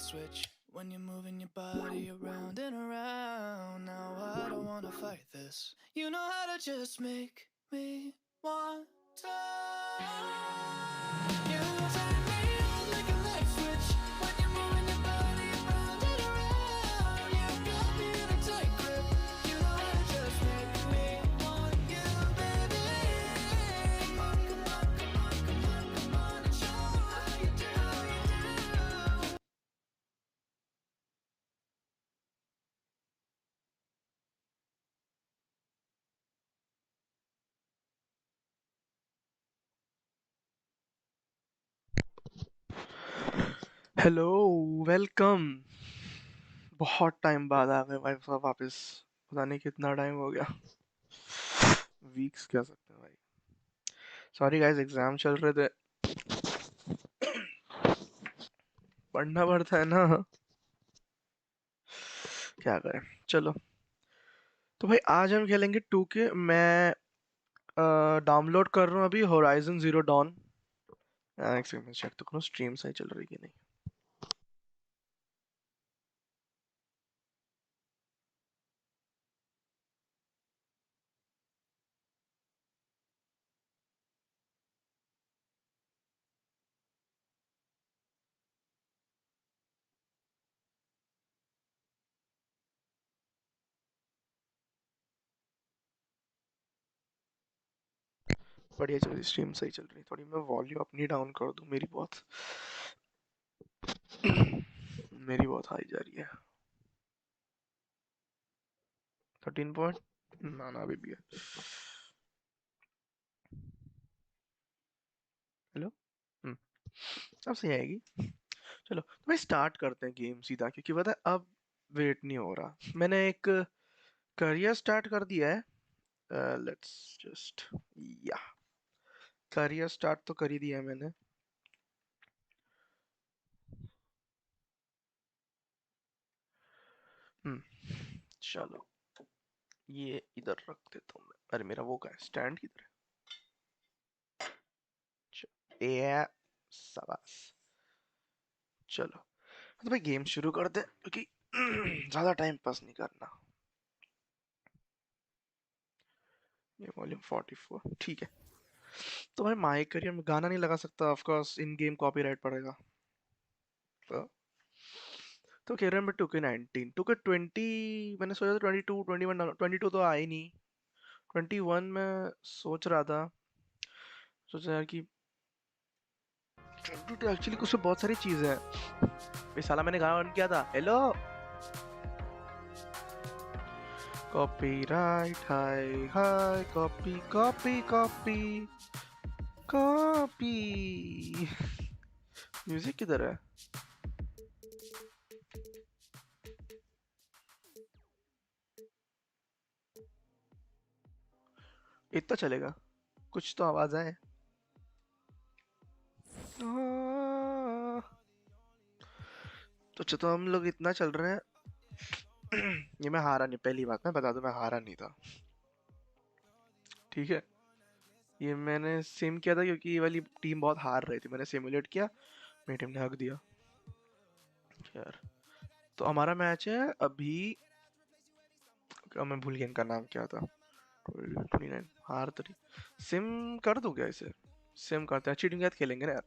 switch when you're moving your body around and around. Now I don't wanna fight this. You know how to just make me want to. You turn me on like a light switch when you're moving your body around and around. You got me in a tight grip. You know how to just make me want you, baby. Come on, come on, come on, come on, come on and show how you do, how you do. Hello welcome. बहुत time बाद आ गए भाई साहब वापस। पता नहीं कितना time हो गया, वीक्स कह सकते हैं भाई। सॉरी गाइस, एग्जाम चल रहे थे, पढ़ना पड़ता है ना, क्या करें। चलो तो भाई आज हम खेलेंगे 2K। मैं डाउनलोड कर रहा हूँ अभी होराइजन जीरो डॉन। एक सेकंड चेक तो करो स्ट्रीम सही चल रही है कि नहीं। बढ़िया चल रही, स्ट्रीम सही चल रही। थोड़ी मैं वॉल्यूम अपनी डाउन कर दूं, मेरी बहुत मेरी बहुत हाई जा रही है। 13 पॉइंट ना ना अभी भी है। हेलो। हम्म, अब सही आएगी। चलो तो भाई स्टार्ट करते हैं गेम सीधा, क्योंकि पता है अब वेट नहीं हो रहा। मैंने एक करियर स्टार्ट कर दिया है। लेट्स जस्ट या करियर स्टार्ट तो कर ही दिया है मैंने। चलो ये इधर रख देता हूँ मैं। अरे मेरा वो का है स्टैंड, किधर है? ये शाबाश। चलो तो भाई गेम शुरू करते हैं, क्योंकि ज्यादा टाइम पास नहीं करना। ये वॉल्यूम 44 ठीक है। तो भाई माई करियर में गाना नहीं लगा सकता, of course in game copyright पड़ेगा। तो करियर में 2K19 2K20 मैंने सोचा था 22 21 22 तो आया ही नहीं। 21 में सोच रहा था, सोचा यार कि 22 एक्चुअली उसमें बहुत सारी चीजें हैं। ये साला मैंने गाना ऑन किया था, hello copyright hi hi copy copy copy copy. Music किधर है? इतना चलेगा, कुछ तो आवाज आए। तो हम लोग इतना चल रहे हैं। ये मैं हारा नहीं, पहली बात मैं बता दूं, मैं हारा नहीं था, ठीक है। ये मैंने सिम किया था क्योंकि ये वाली टीम बहुत हार रही थी, मैंने सिमुलेट किया, मेरी टीम ने हक दिया यार। तो हमारा मैच है अभी, मैं भूल गया इनका नाम क्या था। 29 हार तो नहीं। सिम कर दूं क्या इसे? सिम करते हैं, चीटिंग के साथ खेलेंगे ना यार।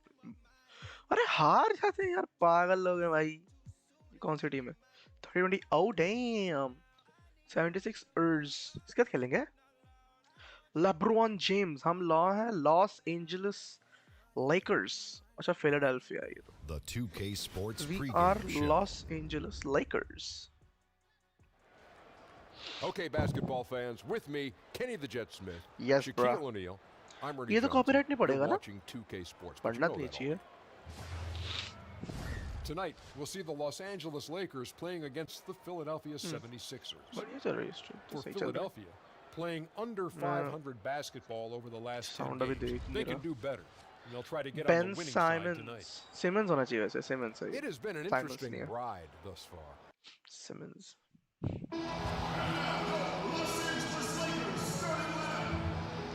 अरे हार जाते हैं यार, पागल लोग हैं भाई। कौन सी टीम है? 30-20 ओह डैम 76 अर्स। इसके साथ खेलेंगे लेब्रॉन जेम्स। हम लॉ है लॉस एंजलिस लेकर्स। अच्छा फिलाडेल्फिया ये तो। The 2K Sports We pregame are show. Los Angeles Lakers. Okay, basketball fans, with me, Kenny the Jet Smith, Yes, bro. Shaquille O'Neal. I'm Ernie ये तो Johnson. Copyright नहीं You're पड़ेगा ना? watching 2K Sports, but you पढ़ना know तो नहीं that चाहिए। already. Tonight, we'll see the Los Angeles Lakers playing against the Philadelphia 76ers. बढ़िया चल रही है स्ट्रीम तो For सही चल रहा Philadelphia, playing under 500 basketball over the last 10 sound अभी games, देख नहीं they can रहा। do better. And they'll try to get on Ben the winning side tonight. Simmons होना चाहिए वैसे, सिमंस है ये। It has been an Simons interesting नहीं है, ride thus far. सिमंस।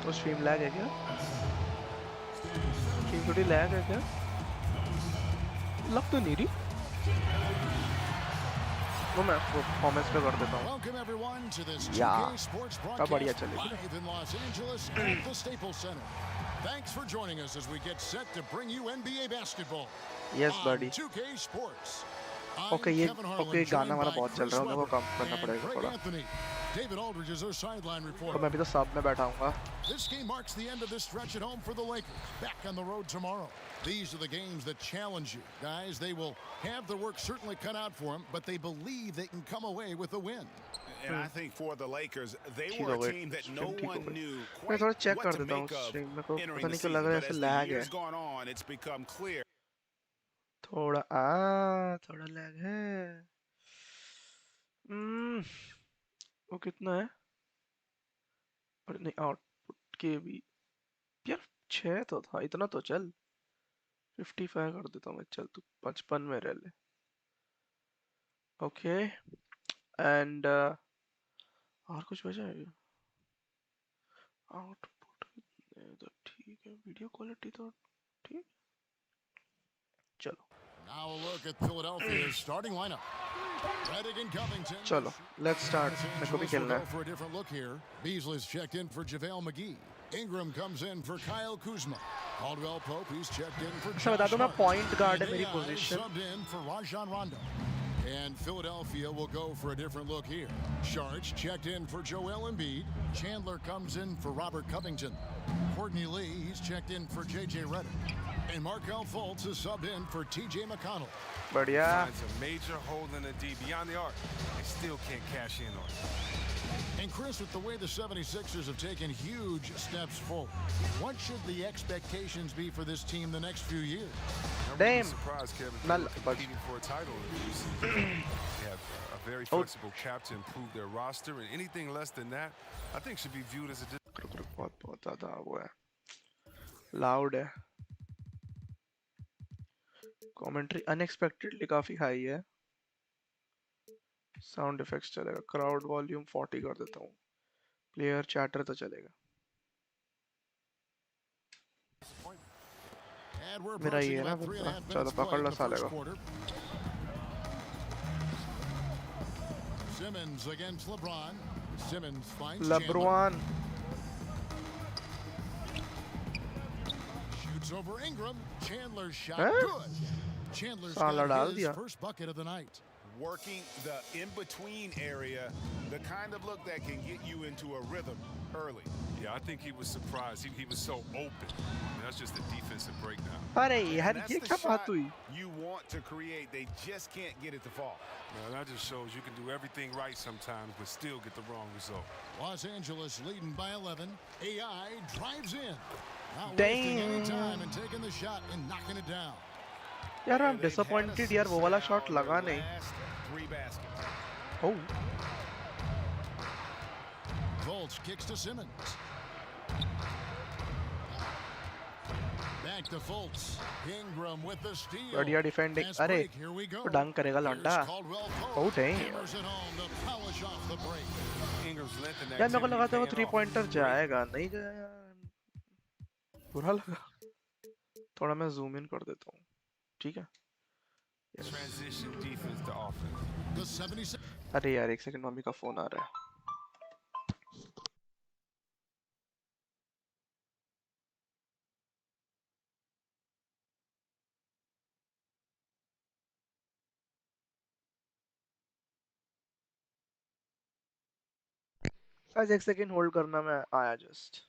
तो स्ट्रीम लैग है क्या? स्ट्रीम थोड़ी लैग है क्या? लग तो नहीं रही। वो मैं परफॉर्मेंस पे कर देता हूँ Welcome everyone to this या 2K Sports अब बढ़िया broadcast चलेगी ना live in Los Angeles at the Staples Center. Thanks for joining us as we get set to bring you NBA basketball yes on बड़ी 2K Sports. ओके I'm ये Kevin okay Harlan, गाना joined वाला by बहुत चल Chris रहा है मेरे को Webber कम करना and पड़ेगा Greg थोड़ा Anthony. David Aldridge is our sideline तो reporter. मैं भी तो सब में बैठा हूँगा This game marks the end of this stretch at home for the Lakers. Back on the road tomorrow. These are the games that challenge you. Guys, they will have their work certainly cut out for them, but they believe they can come away with a win. And I think for the Lakers, they ठीक were हो a गई team that no stream ठीक हो one गई knew मैं quite थोड़ा check what कर to देता हूँ make of स्ट्रीम मेरे को entering पता the नहीं क्यों season. लग रहा है But ऐसे as the लैग है years gone on, it's become clear. थोड़ा लैग है हम्म वो कितना है और नहीं आउटपुट के भी यार 6 तो था इतना तो चल 55 कर देता हूँ मैं चल तू 55 में रह ले ओके एंड और कुछ बचा है आउटपुट तो ठीक है वीडियो क्वालिटी तो ठीक चलो Now a look at Philadelphia's starting lineup. Redick and Covington. चलो लेट्स स्टार्ट Los मेरे को भी Angeles will खेलना go है for a different look here. Beasley's checked in for JaVale McGee. Ingram comes in for Kyle Kuzma. Caldwell Pope, he's checked in for अच्छा बता Josh दो मैं Hart. पॉइंट गार्ड है And मेरी AI position subbed in for Rajon Rondo. And Philadelphia will go for a different look here. Sharks checked in for Joel Embiid. Chandler comes in for Robert Covington. Courtney Lee, he's checked in for J.J. Redick. And Markel Fultz is subbed in for T.J. McConnell. बढ़िया Finds a major hole in the D beyond the arc. They still can't cash in on it. And Chris, with the way the 76ers have taken huge steps forward, what should the expectations be for this team the next few years? I wouldn't Damn. be surprised, Kevin, if Nal- they were but- competing for a title in the new season. They have a very Oh. flexible cap to improve their roster, and anything less than that, I think should be viewed as a रुक रुक बहुत बहुत ज्यादा वो है loud है commentary unexpectedly काफी high है साउंड इफेक्ट्स चलेगा क्राउड वॉल्यूम 40 कर देता हूँ प्लेयर चैटर तो चलेगा And we're मेरा approaching ये है ना about 3.5 चलो minutes पकड़ play in लो the साले first को quarter. Simmons against LeBron. Simmons finds Chandler. LeBron Shoots over Ingram. Chandler's shot Huh? good. Chandler's साला got डाल his दिया first bucket of the night. Working the in-between area, the kind of look that can get you into a rhythm early. Yeah, I think he was surprised. He was so open. That's just a defensive breakdown. अरे And यार that's ये the क्या बात shot हुई you want to create. They just can't get it to fall. Man, that just shows you can do everything right sometimes, but still get the wrong result. Los Angeles leading by 11. AI drives in. Not wasting any Damn. time and taking the shot and knocking it down. यार I am They've had a disappointed यार वो वाला success shot on लगा their नहीं last 3 baskets. Oh Fultz kicks to Simmons. Back to Fultz. Ingram with the steal. बढ़िया defending Fast अरे break, here we go. वो डंक करेगा लौंडा Here's Caldwell Pope. Oh, damn. Hammers it home to polish off the break. Ingram's length and यार मेरे को activity लगा था वो paying 3 off. पॉइंटर जाएगा नहीं गया यार बुरा लगा थोड़ा मैं जूम इन कर देता हूँ ठीक है Transition defense to offense. The 76. अरे यार एक सेकंड मम्मी का फोन आ रहा है आज एक सेकंड होल्ड करना मैं आया just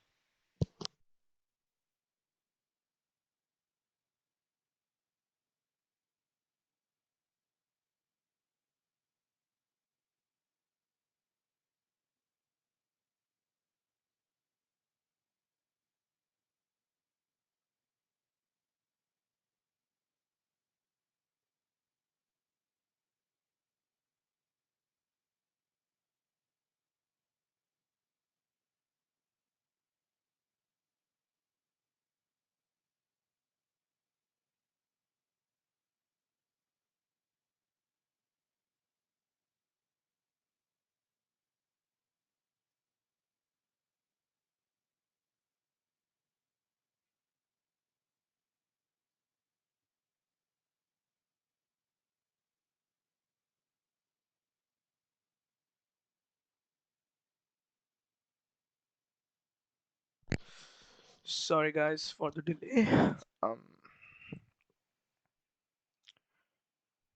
Sorry guys for the delay.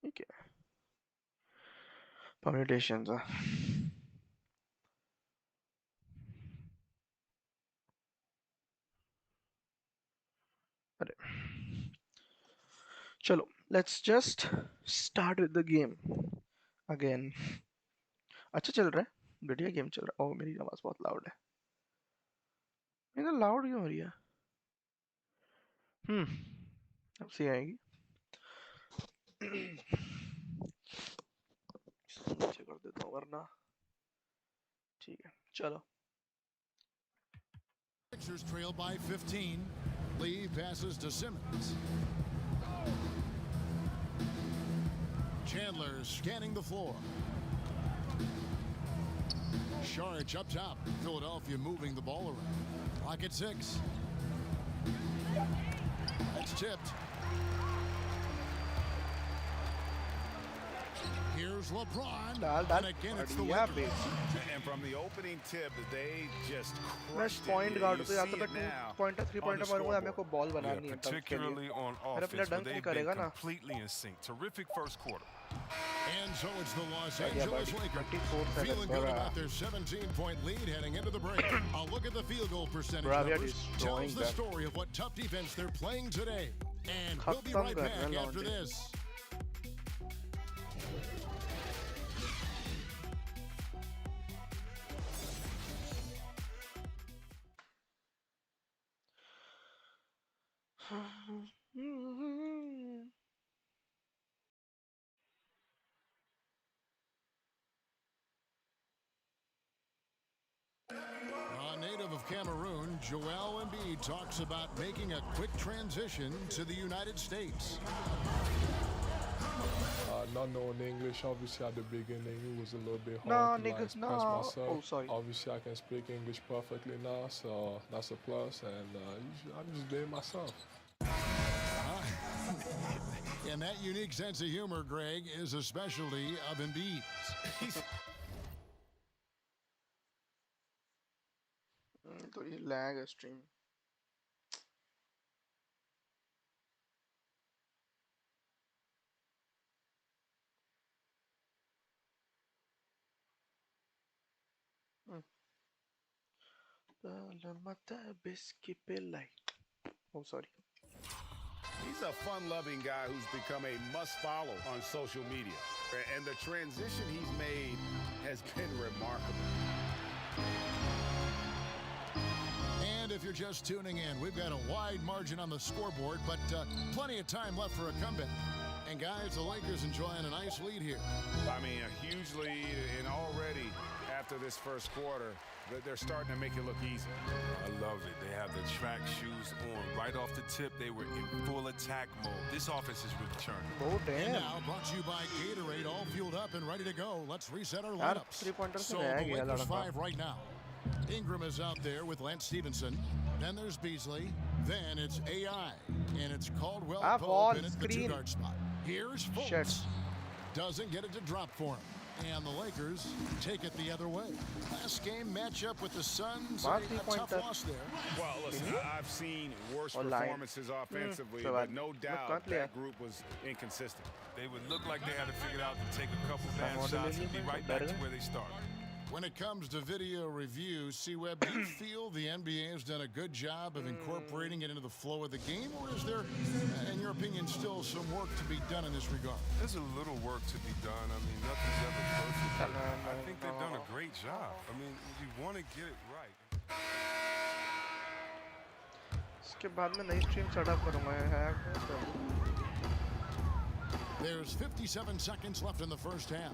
Okay. Permutations. अरे चलो, let's just start with the game again. अच्छा चल रहा है, बढ़िया गेम चल रहा है. ओह मेरी आवाज बहुत लाउड है. मेरा लाउड क्यों हो रही है? अब सही आएगी. नीचे कर देता हूँ वरना. ठीक है, चलो. Sixers trail by 15. Lee passes to Simmons. Chandler scanning the floor. Sharge up top. Philadelphia moving the ball around. Clock at 6. That's tipped. Here's LeBron. डाल And again, it's the बढ़िया Lakers. Base. And from the opening tip, they just मैं crushed it. Point You guard पे या तो see मैं it 2 now pointer 3 on pointer the मारूंगा, मेरे को scoreboard. बॉल Yeah, बनानी है तब के लिए. particularly on मेरा प्लेयर offense, where डंक नहीं they've been करेगा ना. completely in sync. Terrific first quarter. And so it's the Los Yeah, Angeles buddy. Lakers 24-7, feeling good bruh. about their 17-point lead heading into the break. A look at the field goal percentage Bruh, we are numbers destroying tells the them. story of what tough defense they're playing today. And we'll be खत्म right कर back रहे हैं after लौंडे. this. A native of Cameroon, Joel Embiid talks about making a quick transition to the United States. Not knowing English, obviously at the beginning it was a little bit No, hard to nigga, like, express no. myself. Oh, sorry. Obviously I can speak English perfectly now, so that's a plus, and I'm just being myself. And that unique sense of humor, Greg, is a specialty of Embiid's. तो ये lag है stream. Oh, sorry. He's a fun-loving guy who's become a must-follow on social media. And the transition he's made has been remarkable. And if you're just tuning in, we've got a wide margin on the scoreboard, but plenty of time left for a comeback. And guys, the Lakers enjoying a nice lead here. I mean, a huge lead, and already after this first quarter, they're starting to make it look easy. I love it. They have the track shoes on. Right off the tip, they were in full attack mode. This offense is really churning. Oh And damn. now, brought to you by Gatorade, all fueled up and ready to go. Let's reset our यार lineups. 3-pointer से So रह the गया Lakers लड़का. 5 right now. Ingram is out there with Lance Stevenson. Then there's Beasley. Then it's AI. And it's Caldwell Ah, Pope ball, in at the screen. 2-guard spot. Here's Fultz. Shit. Doesn't get it to drop for him. And the Lakers take it the other way. Last game matchup with the Suns. Wow, A tough 3-pointer. loss there. Well, listen, I've seen worse Or line. performances offensively, so but I- no look, doubt can't play. that group was inconsistent. They would look like they had to figure it out to take a couple bad Someone shots and be delivery, right back to better. where they started. When it comes to video review, C-Web, do you feel the NBA has done a good job of incorporating it into the flow of the game, or is there, in your opinion, still some work to be done in this regard? There's a little work to be done. I mean, nothing's ever perfect. But No, I think they've done no. a great job. I mean, you want to get it right. इसके बाद में नई stream setup करूंगा यार. There's 57 seconds left in the first half.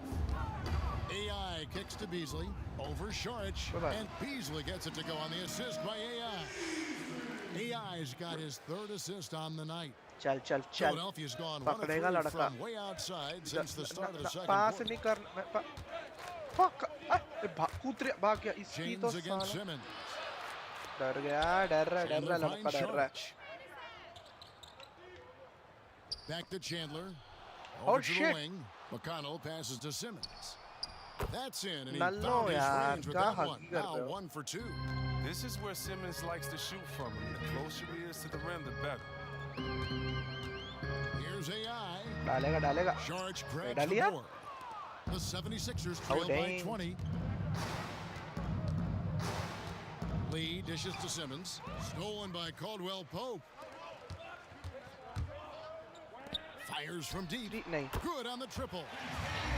AI kicks to Beasley, over Saric, Bye-bye. and Beasley gets it to go on the assist by AI. AI's got his third assist on the night. चल चल चल. Philadelphia's gone 1 of 3 पकड़ेगा लड़का. from way outside since the start of the second pass quarter. नहीं करना. Fuck. कूद भाग गया. इसकी तो James against साला. Simmons. डर गया. डर रहा Chandler लड़का finds डर रहा. Saric. Back to Chandler. Oh, Over to the shit. wing. McConnell passes to Simmons. That's in, and he Nallo found his yaar, range with kya that one. haki karte Now ho? 1 for 2. This is where Simmons likes to shoot from, and the closer he is to the rim, the better. Here's AI. डालेगा Sharch grabs डाल the लिया? board. The 76ers Oh, trail by dang. 20. Lee dishes to Simmons. Stolen by Caldwell Pope. Fires from deep. नहीं Good on the triple.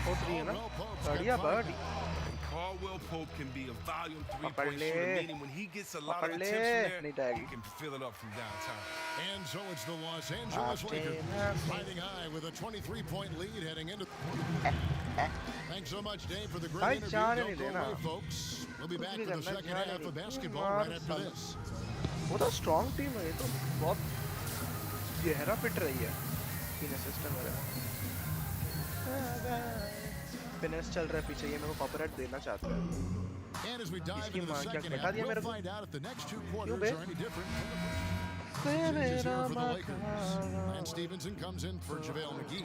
वो 3 है ना Caldwell Pope's got बढ़िया 5 birdie now. And Caldwell Pope can be a volume पकड़ three-point ले। shooter, meaning when he gets a lot of पकड़ ले। attempts नहीं from there, जाएगी। he can fill it up from downtown. And so it's the Los Angeles Lakers After- riding high with a 23-point lead heading into. Thanks so much, Dave, for the great भाई interview. जाने Don't नहीं go देना। away, folks. We'll be कुछ back नहीं with the करना, second जाने half नहीं। of basketball मार right after साला। this. वो तो स्ट्रॉन्ग टीम है ये तो बहुत गहरा पिट रही है इन सिस्टम वगैरह फिनिश चल रहा है पीछे ये मेरे को कॉपीराइट देना चाहता है And as we dive इसकी into the माँ क्या second बैठा half, दिया we'll मेरे को? find out if the next two क्यों quarters bay? are any different from the first. Changes here for the Lakers. And Stevenson comes in for JaVale McGee.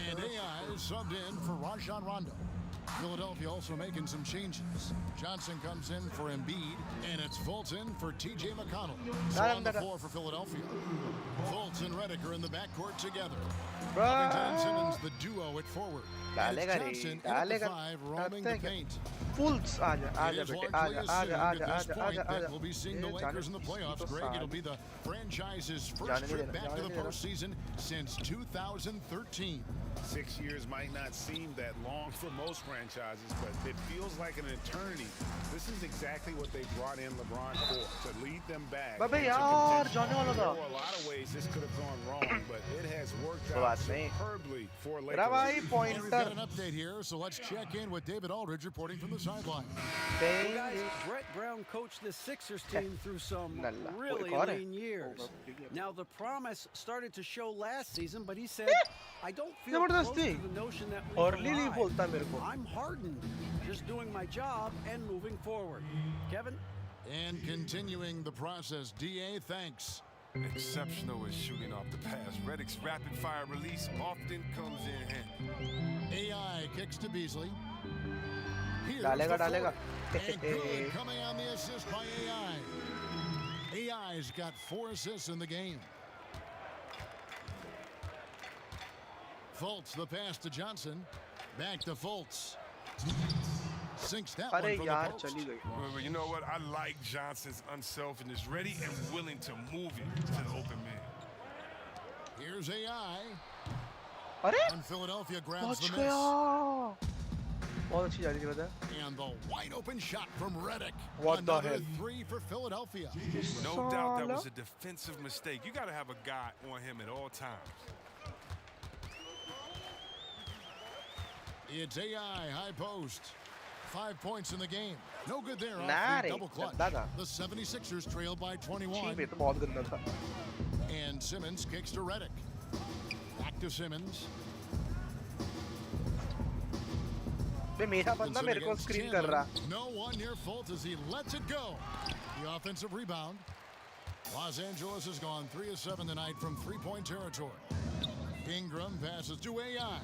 And AI is subbed in for Rajon Rondo. Philadelphia also making some changes. Johnson comes in for Embiid, and it's Fultz in for TJ McConnell. So on the floor for Philadelphia. Fultz and Redick are in the backcourt together. Covington and Simmons, the duo at forward. And it's डालेगा रे Johnson in at the डालेगा 5, roaming the paint. फुल्स आजा It आजा is बेटे largely आजा assumed आजा at आजा this आजा point आजा that आजा we'll be seeing the ये Lakers in the जाने playoffs. किसी तो Greg, it'll साल be the franchise's जाने first नहीं trip देना, back to जाने the नहीं देना। postseason since 2013. 6 years might not seem that long for most franchises, but it feels like an eternity. This is exactly what they brought in LeBron for, to lead them back. अबे into यार contention. जाने वाला There था were a lot of ways this could have gone wrong, but it has worked कोई out बात नहीं superbly for मेरा भाई Lakers. And we've got pointer an update here, so let's check in with David Aldridge reporting from the sideline. Well, guys, Brett Brown coached the Sixers team through some Nalla. really Koy kore? lean years. Oh, Now, the promise started to show last season, but he said, I don't feel जबरदस्ती। close to the notion that we've Early नहीं arrived. बोलता मेरे को I'm hardened, just doing my job and moving forward. Kevin? And continuing the process, DA, thanks. Exceptional at shooting off the pass. Redick's rapid-fire release often comes in handy. AI kicks to Beasley. Here's डालेगा the डालेगा 40. And good coming on the assist by AI. AI's got 4 assists in the game. Fultz, the pass to Johnson. Back to Fultz. Sinks that one अरे from यार the post. चली गई Well, you know what? I like Johnson's unselfishness, ready and willing to move it to the open man. Here's AI. अरे And Philadelphia grabs पहुंच the गया miss. बहुत अच्छी जा रही थी पता And the wide open shot from Redick. What the Another hell? 3 for Philadelphia. No doubt that was साला a defensive mistake. You got to have a guy on him at all times. It's AI high post. 5 points in the game. No good there off Nah, the रे, double clutch. गंदा था। The 76ers trail by छी 21. ये तो बहुत गंदा था And Simmons kicks to Redick. Back to Simmons. बे मेरा बंदा Robinson मेरे को against स्क्रीन कर Chandler. रहा No one near Fultz as he lets it go. The offensive rebound. Los Angeles has gone 3 of 7 tonight from 3-point territory. Ingram passes to AI.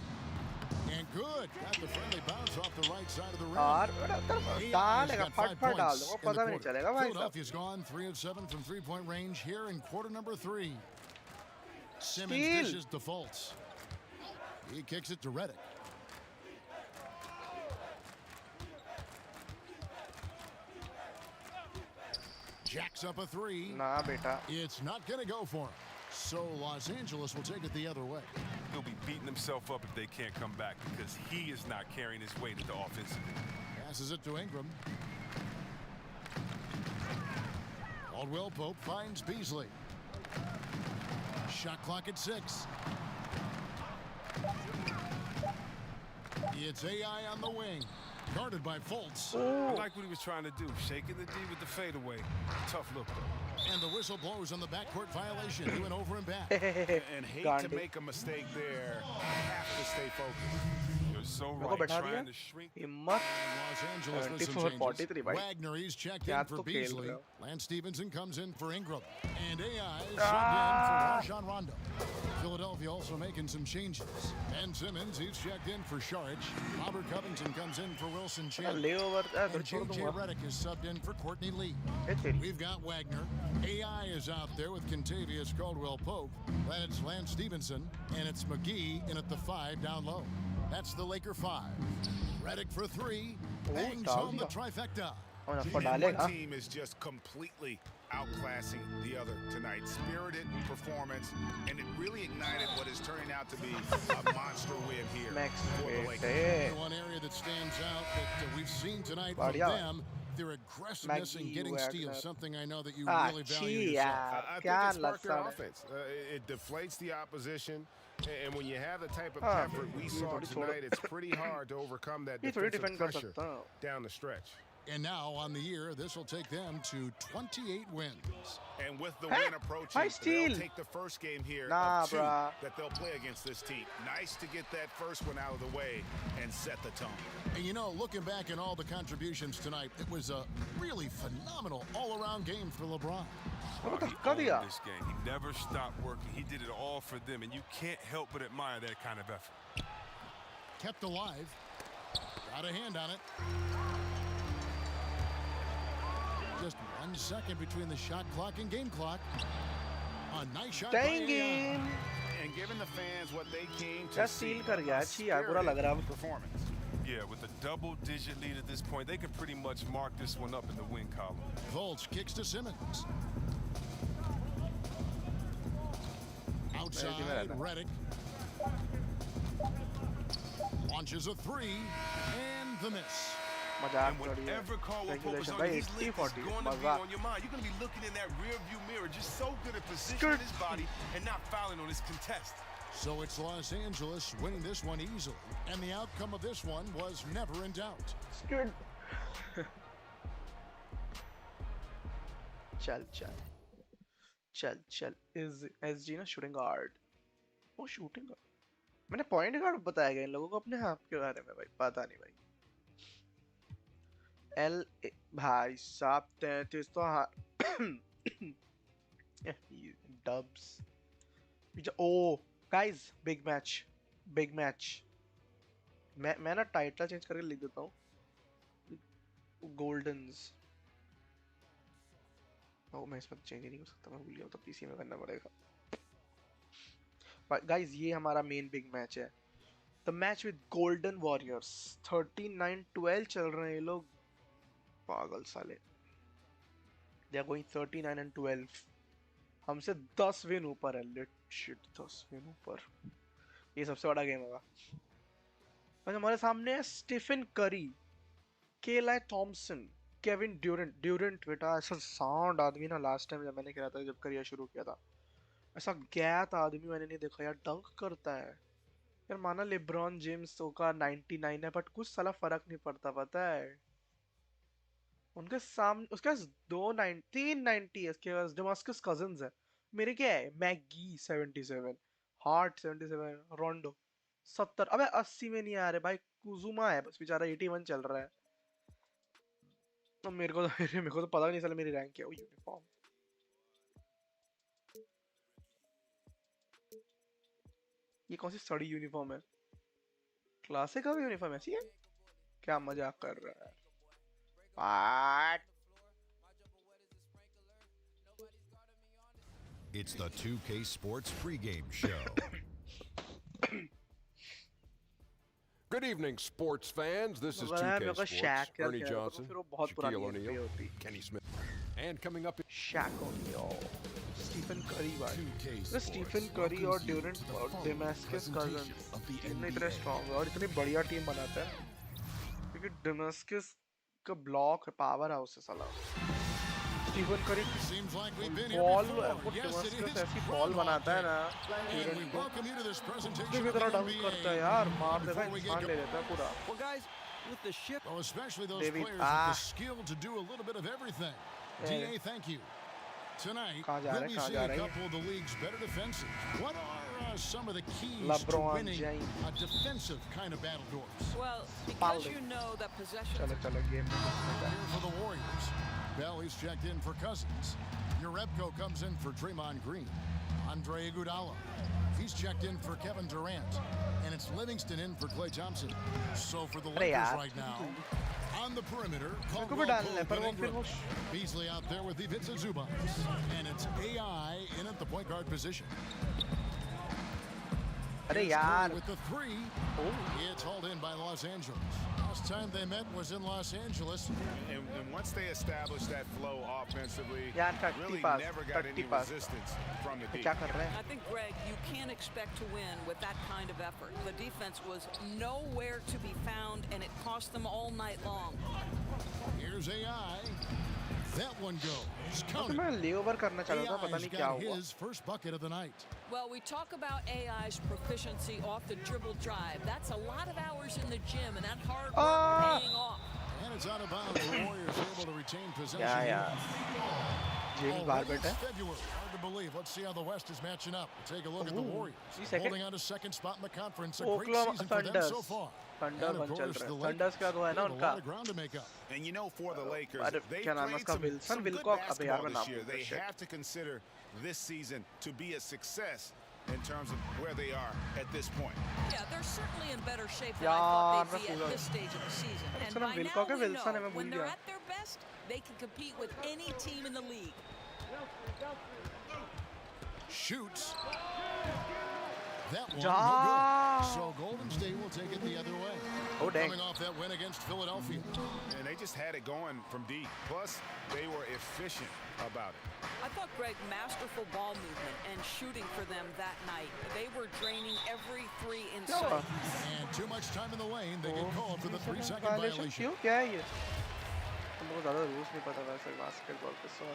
And good. Got the friendly bounce off the right side of the rim. यार AI has डालेगा got फट 5 फट डाल points दूंगा in the पता नहीं quarter. चलेगा भाई साहब Philadelphia's gone 3 of 7 from 3-point range here in quarter number 3. Simmons Steal. dishes to Fultz. He kicks it to Redick. Jacks up a 3. ना बेटा It's not going to go for him. So Los Angeles will take it the other way. He'll be beating himself up if they can't come back because he is not carrying his weight at the offensive end. Passes it to Ingram. Caldwell Pope finds Beasley. Shot clock at 6. It's AI on the wing. Guarded by Fultz. I like what he was trying to do, shaking the D with the fadeaway. Tough look, though. And the whistle blows on the backcourt violation. He went over and back. And hate to Gandey make a mistake there. Have to stay focused. You're so so मेरे को right. बैठा दिया Trying to shrink. हिम्मत Los Angeles with some 74 changes. 43 भाई Wagner, he's checked क्या in for तो खेल Beasley. रहे हो Lance Stevenson comes in for Ingram. And AI is subbed in for Rajon Rondo. Philadelphia also making some changes. Ben Simmons, he's checked in for Sharich. Robert Covington comes in for Wilson Chandler. ले over And छोड़ J.J. दूंगा Redick is subbed in for Courtney Lee. ए तेरी We've got Wagner. AI is out there with Contavious Caldwell-Pope. Then it's Lance Stevenson. And it's McGee in at the 5 down low. That's the Laker 5. Redick for 3. Bangs डाल home the दिया trifecta. और नफा And one डालेगा team is just completely outclassing the other tonight. Spirited performance, and it really ignited what is turning out to be a monster win here max for the Lakers. बेटे One area that stands out that we've seen tonight from बढ़िया them, their aggressiveness in McGee, getting steals, Wagner something I know that you really अच्छी value yourself. यार I क्या think it sparked their लस्सा है offense. It deflates the opposition, and when you have the type of हाँ effort we ये saw थोड़ी छोड़ tonight, it's pretty hard to overcome that ये थोड़ी defensive डिफेंड कर pressure सकता हूँ down the stretch. And now on the year, this will take them to 28 wins. And with the Hey, win approaching, high steal. they'll take the first game here Nah, of 2 bruh. that they'll play against this team. Nice to get that first one out of the way and set the tone. And you know, looking back at all the contributions tonight, it was a really phenomenal all-around game for LeBron. वो He धक्का owned दिया this game. He never stopped working. He did it all for them, and you can't help but admire that kind of effort. Kept alive. Got a hand on it. Just 1 second between the shot clock and game clock. A nice shot by Dang AI. him And giving the fans what they came क्या to see, steal कर गया a अच्छी यार बुरा लग रहा है spirited performance. Yeah, with a double-digit lead at this point, they can pretty much mark this one up in the win column. Fultz kicks to Simmons. Outside, Redick. Launches a 3, and the miss. मजाक And थोड़ी है whatever call will focus regulation on भाई you, his 80 length is 40 going to be मजाक on your mind. You're going to be looking in that rear view mirror, just so good at positioning Skirt. his body and not fouling on his contest. So it's Los Angeles winning this one easily, and the outcome of this one was never in doubt. चल चल चल चल is SG ना shooting guard वो shooting guard मैंने point guard बताया गया इन लोगों को अपने हाथ के बारे में भाई पता नहीं भाई एल भाई साहब 33 तो डब्स ओ गाइस बिग मैच मैं ना टाइटल चेंज करके लिख देता हूँ गोल्डन्स ओ मैं इसमें चेंज नहीं कर सकता मैं भूल गया तो पीसी में करना पड़ेगा गाइस ये हमारा मेन बिग मैच है the match with golden warriors 39-12 चल रहे हैं ये लोग पागल साले दे आर गोइंग 39-12 हमसे 10 विन ऊपर है लिट शिट 10 विन ऊपर ये सबसे बड़ा गेम होगा और हमारे सामने है स्टीफन करी केलाई थॉमसन केविन ड्यूरेंट बेटा ऐसा साउंड आदमी ना लास्ट टाइम जब मैंने खेला था जब करियर शुरू किया था ऐसा गैत आदमी मैंने नहीं देखा यार डंक करता है यार माना लेब्रॉन जेम्स का 99 है बट कुछ साला फर्क नहीं पड़ता पता है उनके सामने उसके पास 390 है उसके पास डेमास्कस कजिन्स है मेरे क्या है मैगी 77 हार्ट 77 रोंडो 70 अबे 80 में नहीं आ रहे भाई कुजुमा है बस बेचारा 81 चल रहा है तो मेरे को तो पता नहीं चला मेरी रैंक क्या है यूनिफॉर्म ये कौन सी सड़ी यूनिफॉर्म है क्लासिक का भी यूनिफॉर्म ऐसी है क्या मजाक कर रहा है What? It's the 2K Sports pregame show. Good evening, sports fans. This is मगर यार मेरे 2K को शैक Sports. Ernie खेलता है, तो Johnson, फिर वो बहुत पुरानी Shaquille NBA O'Neal, होती Kenny Smith. And coming up, Shaq O'Neal Stephen Curry भाई 2K तो स्टीफन करी और ड्यूरेंट और डेमास्कस कजिन्स इतने इतने स्ट्रांग और इतनी बढ़िया टीम बनाता है क्योंकि डेमास्कस का ब्लॉक है पावर हाउस है साला स्टीफन करी Seems like we've been here ball before. वो Yes, it डेमास्कस is ऐसी बॉल बनाता है ना And we ड्यूरेंट को welcome you to this उसने presentation भी of तरह the डंक करता है NBA. यार मार देगा Before we इंसान get ले लेता है पूरा Well, guys, with the shift. Well, especially those David, players with the skill to do a little bit of everything. Yeah. DA, thank you. Tonight, कहाँ जा रहा we'll है, be कहाँ seeing जा a रहा है? couple of the league's better defenses. What are some of the keys to LeBron winning James. a defensive kind of battledores? Well, because Pauling. you know that possessions चलो चलो game में घुसने Here for the Warriors. Belly's checked in for Cousins. Urepko comes in for Draymond Green. Andre Iguodala. He's checked in for Kevin Durant. And it's Livingston in for Klay Thompson. So for the अरे Lakers यार right now, on the perimeter, मेरे को भी Caldwell डालना है Pope पर and वो फिर Ingram. वो Beasley out there with Ivica Zubac. And it's AI in at the point guard position. अरे Here's यार Curry with the three. It's hauled in by Los Angeles. Last time they met was in Los Angeles. And once they established that flow offensively, यार 30 really pass never got 30 any pass resistance from the तो D. क्या कर रहे हैं I think, Greg, you can't expect to win with that kind of effort. The defense was nowhere to be found, and it cost them all night long. Here's AI. That one goes. तो Counted. मैं layover करना चाह रहा था पता AI's नहीं क्या got हुआ his first bucket of the night. Well, we talk about AI's proficiency off the dribble drive. That's a lot of hours in the gym, and that hard work Ah! paying off. And it's out of bounds. The Warriors able to retain possession. क्या यार James Already barbet है it's February. Hard to believe. Let's see how the West is matching up. Take a look at the Ooh, Warriors. see second. Holding on to second spot in the conference. A great Oklahoma season for them thunder's so far. Thunder And of one चल course, रहा the है Lakers thunder's के बाद वो है ना have a उनका lot of ground to make up. And you know, for the Lakers, अरे they've क्या नाम है played उसका some विल्सन good विलकॉक अबे यार basketball मैं this नाम year. भूल They गया have to consider this season to be a success in terms of where they are at this point. Yeah, they're certainly in better shape than I यार thought मैं they'd be भूल at गया this stage of the season. And उसका नाम by विलकॉक now है we Wilson है know मैं भूल when they're गया at their best, they can compete with any team in the league. Shoots. That one, no Ja. good. So Golden State will take it the other way. Oh, dang. Coming off that win against Philadelphia. And they just had it going from deep. Plus, they were efficient about it. I thought Greg masterful ball movement and shooting for them that night. They were draining every three in क्या हुआ sight. And too much time in the lane. They get called for the 3-second violation violation. क्यों क्या है ये तुमको ज्यादा rules नहीं पता वैसे बास्केटबॉल के सो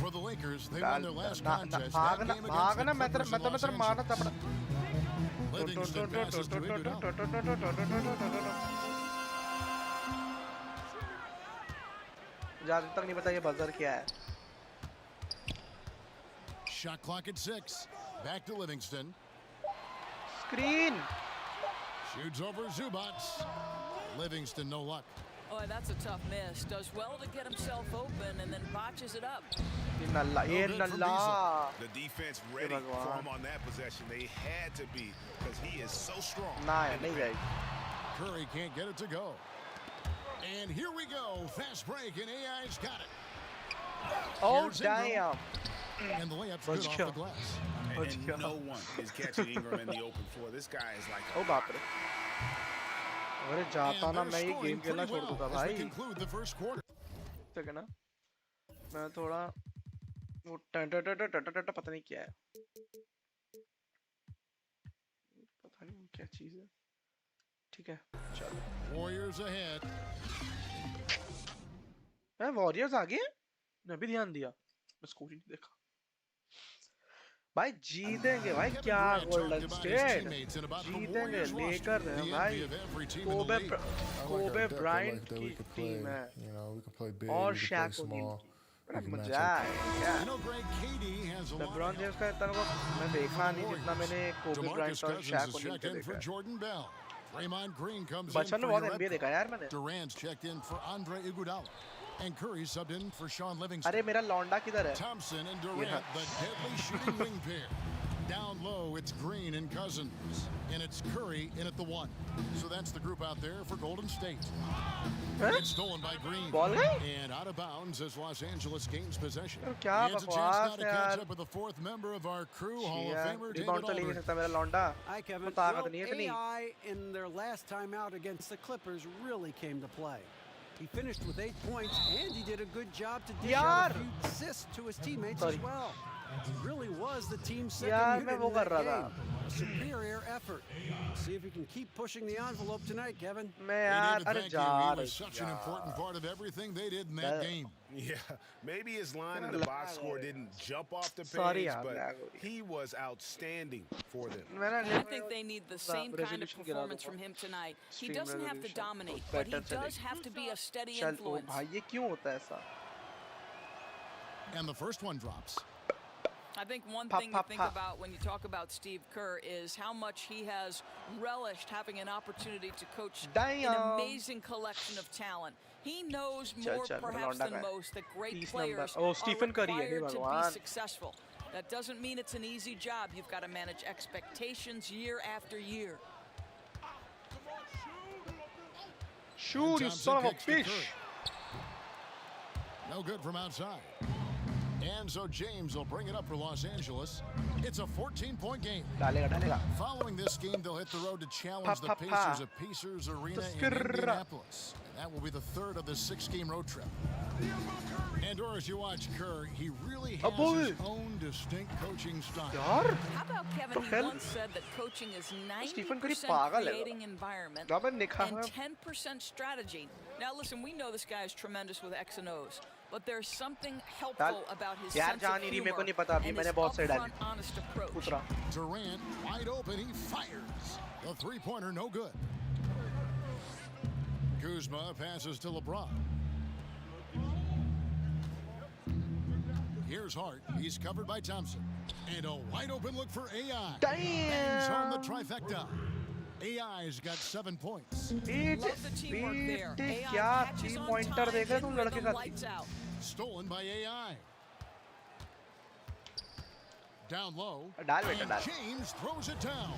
For the Lakers, they won their last ना contest. That भागना game भागना against the Clippers in Los मैं तेरे मारना Angeles. तपड़ा Livingston passes to Iguodala. जहाँ तक नहीं पता ये बजर क्या है Shot clock at 6. Back to Livingston. Screen Shoots over Zubats. Livingston, no luck. Oh, that's a tough miss. Does well to get himself open and then botches it up. ये नल्ला ये No good from Nalla The defense ready for भगवान। him on that possession. They had to be because he is so strong. ना है नहीं जाएगी Curry can't get it to go. And here we go. Fast break, and AI's got it. Oh Here's Ingram. damn And the layup's Bach good off gaya. the glass. And no one is catching Ingram in the open floor. This guy is like ओ बाप रे अरे जाता And ना they're मैं ये scoring game खेलना pretty छोड़ दूंगा well as we भाई conclude the first quarter. ठीक है ना मैं थोड़ा वो टट पता नहीं क्या है पता नहीं क्या चीज है ठीक है चलो Warriors ahead. वॉरियर्स आ गए मैं भी ध्यान दिया मैं स्कोर ही नहीं देखा भाई जीतेंगे भाई Kevin क्या Durant talked golden about his state teammates and about the जीतेंगे Warriors लेकर roster, हैं the भाई envy of every team in the Kobe league. Kobe Bryant की टीम है You know, we can play big, और we can Shaq play O'Neal small. बड़ा we can match मजा up. आएगा You know, Greg, KD has a lot LeBron of James का इतना को मैं देखा नहीं जितना मैंने कोबे DeMarcus ब्रायंट और Cousins Shaq is O'Neal checked के in for देखा है Jordan Bell. Draymond Green comes in बचपन में for बहुत Urepko. एनबीए देखा यार मैंने Durant's checked in for Andre Iguodala. And Curry subbed in for Sean Livingston. अरे मेरा लौंडा किधर है Thompson and Durant, the deadly shooting wing pair. Down low, it's Green and Cousins. And it's Curry in at the 1. So that's the group out there for Golden State. It's stolen by Green. Ball गई And out of bounds as Los Angeles gains possession. यार क्या He has a chance बकवास now to है catch यार up with the fourth member of our crew, Hall of यार Famer rebound David तो ले नहीं Aldridge. सकता मेरा लौंडा Hi, Kevin. तो ताकत Well, नहीं है इतनी AI in their last time out against the Clippers really came to play. He finished with 8 points, and he did a good job to dish out a यार few assists to his teammates Sorry. as well. He really was the team's यार second मैं unit वो in कर that रहा game. था A superior effort. See if he can keep pushing the envelope tonight, Kevin. मैं Hey, यार David, अरे thank जा you. He रही was such an important part of everything they did in that That- game. Yeah, maybe his line in the box score didn't jump off the Sorry, page, yaar, but lag ho gayi. he was outstanding for them. I think they need the same kind of resolution गिरा performance दूंगा। from him tonight. He Stream doesn't have to resolution, dominate, तो but he better does चलेगी। have to be a steady चल ओ influence. भाई ये क्यों होता है ऐसा And the first one drops. I think one Pop, thing pop, to think pop. about when you talk about Steve Kerr is how much he has relished having an opportunity to coach an Damn. amazing collection of talent. He knows Chal, more chal, perhaps Ronaldo than guy. most that great 30 players number. Oh, are Stephen Curry hai, required to be bhagwan. successful. That doesn't mean it's an easy job. You've got to manage expectations year after year. Shoot, you Thompson son of a kicks to fish. Curry. No good from outside. And so James will bring it up for Los Angeles. It's a 14-point game. Dalega, dalega. Following this game, they'll hit the road to challenge Pa, the pa, pa. Pacers at Pacers Arena in Skrrr. Indianapolis. And that will be the third of the 6-game road trip. And or as you watch Kerr, he really has boy. his own distinct coaching style. यार How about Kevin? तो He खेल। once said that coaching is Stephen Curry 90% पागल है creating environment ना मैं निखा and है 10% strategy. Now listen, we know this guy is tremendous with X and O's, but there's something डाल helpful about his यार sense जान of ही रही मेरे को humor नहीं पता अभी and मैंने his बहुत सही डाली upfront, honest approach. उतरा Durant wide open, he fires. The three-pointer no good. Kuzma passes to LeBron. Here's Hart. He's covered by Thompson. And a wide open look for AI. Bangs home the damn trifecta. AI's got 7 points. Beat Love the teamwork there. Beat AI क्या catches 3 on pointer time, देख रहे in तुम लड़के rhythm, का lights out. Stolen by AI. Down low. डाल बेटा And डाल James throws it down.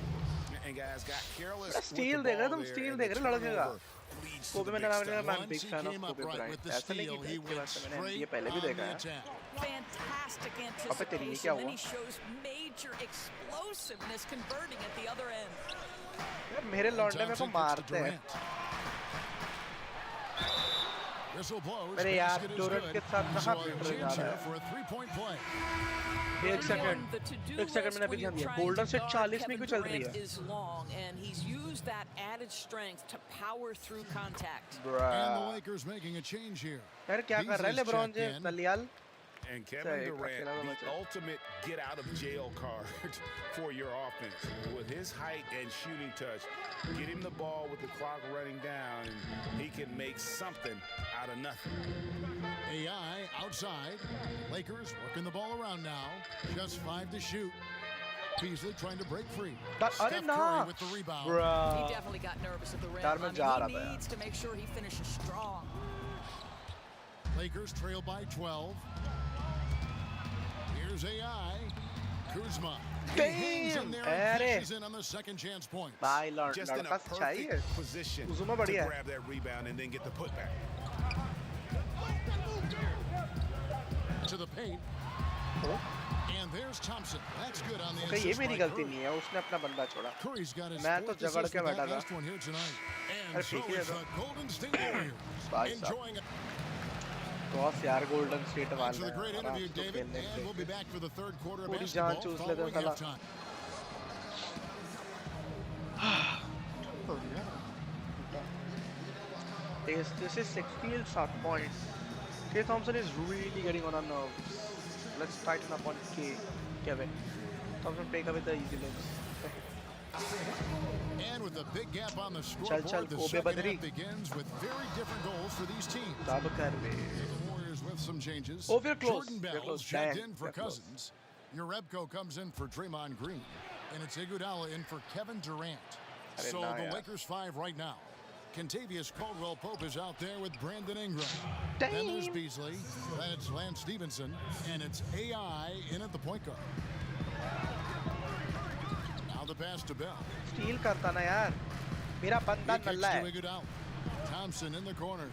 And guys got careless. with steel the देख रहे ball तुम there, स्टील and देख the रहे लड़के का turnover leads to Kobe the मैंने big नाम stuff. मैं Once big he fan came of up Kobe right Bryant with the ऐसा नहीं steal, कि he इसके बाद went से मैंने straight ये पहले भी on देखा the है attack. Fantastic अबे तेरी ये anticipation. क्या Then हुआ he shows major explosiveness converting at the other end. यार मेरे लौंडे मेरे को Thompson kicks to मारते हैं Durant. Whistle blows. अरे यार Basket is डोरट good. के साथ So कहाँ a फिट जा chance रहा here है for a three-point play. एक The सेकंड to-do एक सेकंड list मैंने अभी when ध्यान you're दिया trying golden to state guard 40 में Kevin क्यों चल रही Durant है is long, and he's used that added strength to power through contact. And the Bruh. Lakers making a change here. यार क्या कर रहा है Beasley's LeBron checked James in. दलियाल And Say, Kevin Durant, Kakela the Macha. ultimate get out of jail card for your offense. With his height and shooting touch, get him the ball with the clock running down, and he can make something out of nothing. AI outside. Lakers working the ball around now. Just 5 to shoot. Beasley trying to break free. But Steph अरे ना Curry with the rebound. He Bruh. definitely got nervous at the rim. यार मैं जा I रहा mean, था he यार needs to make sure he finishes strong. Lakers trail by 12. Here's AI. Kuzma. He hangs in there and Damn. cashes in on the second chance point. भाई Just in a लड़का चाहिए perfect position Uzuma to बढ़िया है grab that rebound and then get the putback. To the paint. And there's Thompson. That's good on the okay ये assist मेरी by गलती Curry. नहीं है उसने अपना बंदा छोड़ा Curry's got his मैं तो fourth जगड़ assist के with बैठा that था last one here tonight. अरे And so ठीक है is तो the Golden State Warriors भाई साहब enjoying it. बॉस यार गोल्डन स्टेट Thanks वाला for the great है interview, आराम से David. खेलने And we'll be के back for the third quarter of पूरी जान basketball चूस लेते following साला halftime. This is 16 shot points. K Thompson is really getting on our nerves. Let's tighten up on K. Kevin. Thompson take away the easy looks. And with a big gap on the चल scoreboard, the Kobe second Badri half begins with very different goals for these teams. दब कर ले The Warriors with some changes. Oh, we're close. Jordan We're Bell's close. checked Damn, in for we're close. Cousins. Urebko comes in for Draymond Green. And it's Iguodala in for Kevin Durant. अरे So ना the यार Lakers 5 right now. Contavious Caldwell-Pope is out there with Brandon Ingram. Then there's Damn. Beasley. Then it's Lance Stevenson. And it's AI in at the point guard. Now the pass to Bell. Steel करता ना यार मेरा He बंदा kicks Nalla to है Iguodala. Thompson in the corner.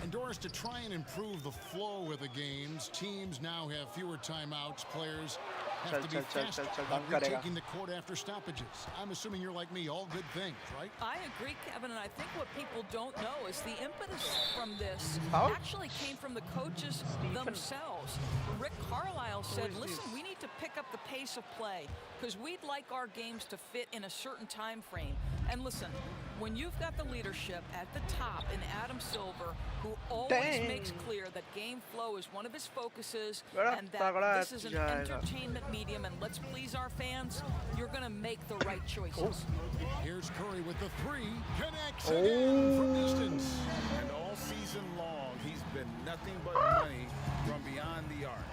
And Doris, to try and improve the flow of the games, teams now have fewer timeouts. Players have to be fast चल about dunk करेगा retaking the court after stoppages. I'm assuming you're like me, all good things, right? I agree, Kevin, and I think what people don't know is the impetus from this How? actually came from the coaches themselves. Rick Carlisle said, listen, we need to pick up the pace of play because we'd like our games to fit in a certain time frame. And listen, when you've got the leadership at the top in Adam Silver, who always Dang. makes clear that game flow is one of his focuses बड़ा and तगड़ा that this is an जाएगा entertainment medium and let's please our fans, you're going to make the right choices. Here's Curry with the three. Connects it in from distance. And all season long, he's been nothing but money from beyond the arc.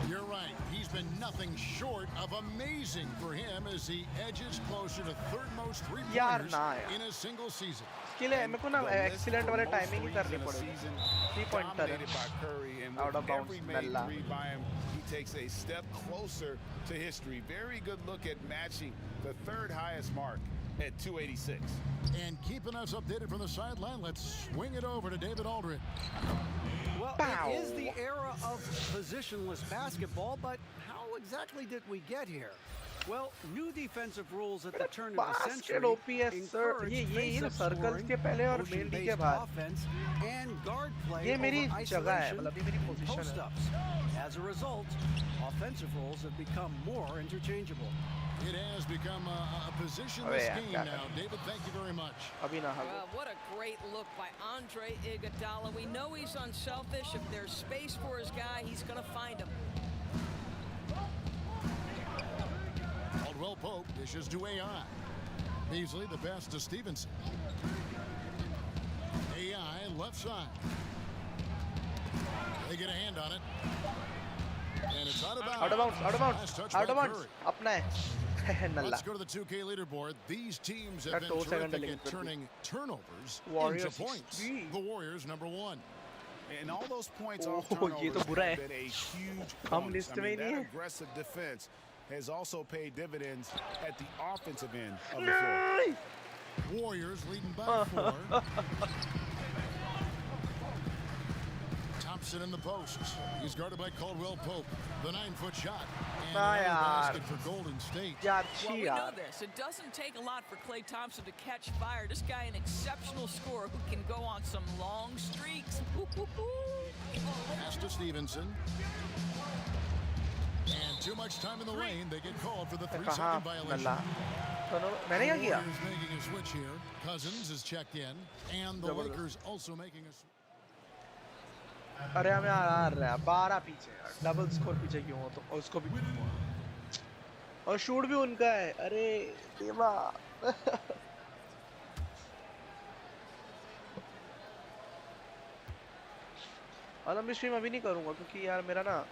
You're right. He's been nothing short of amazing for him as he edges closer to third most यार three-pointers ना यार in a single season. इसके लिए मेरे को ना The list excellent for वाले most timing ही threes करनी in a पड़ेगी season 3-pointer dominated by Curry, and Out of with bounds, every made Mella. three by him, he takes a step closer to history. Very good look at matching the third highest mark at 286. And keeping us updated from the sideline, let's swing it over to David Aldridge. Well, Pow. it is the era of positionless basketball, but how exactly did we get here? Well, new defensive rules at the turn of the basket century OPS sir encourage ये face-up circles scoring, के पहले और main D के motion-based बाद offense, and guard play ये मेरी over जगह है isolation मतलब ये मेरी and पोजीशन है post-ups. As a result, offensive roles have become more interchangeable. It has become a अबे positionless यार game क्या now. करें David, thank you very much. अभी ना hello Well, what a great look by Andre Iguodala. We know he's unselfish. If there's space for his guy, he's going to find him. Caldwell Pope dishes to AI. Beasley the pass to Stevenson. AI left side. They get a hand on it. And it's out of bounds. out of bounds Last touch out by of bounds Curry. अपना है नल्ला Let's go to the 2K leaderboard. These teams have That been 2 second terrific limit at will be. turning turnovers Warriors into points. 63. The Warriors number 1. And all those points Oh, off ये turnovers तो बुरा have है। been a huge हम bonus. List I में mean, ही नहीं that है। aggressive defense has also paid dividends at the offensive end of the floor. नहीं Warriors leading by 4. Thompson in the posts. He's guarded by Caldwell Pope. The 9-foot shot. And Ah, another yaar. basket for Golden State. यार Well, छी we know यार this. It doesn't take a lot for Klay Thompson to catch fire. This guy, an exceptional scorer who can go on some long streaks. Pass to Stevenson. And too much time in the lane. They get called for the कहाँ 3-second violation. नल्ला मैंने क्या किया Warriors making a switch here. Cousins is checked in. And the Jabardast. Lakers also making a switch. अरे हमें आ रहा है 12 पीछे यार डबल स्कोर पीछे क्यों हो तो और उसको भी और शूट भी उनका है अरे देवा और मैं स्ट्रीम अभी नहीं करूंगा क्योंकि यार मेरा ना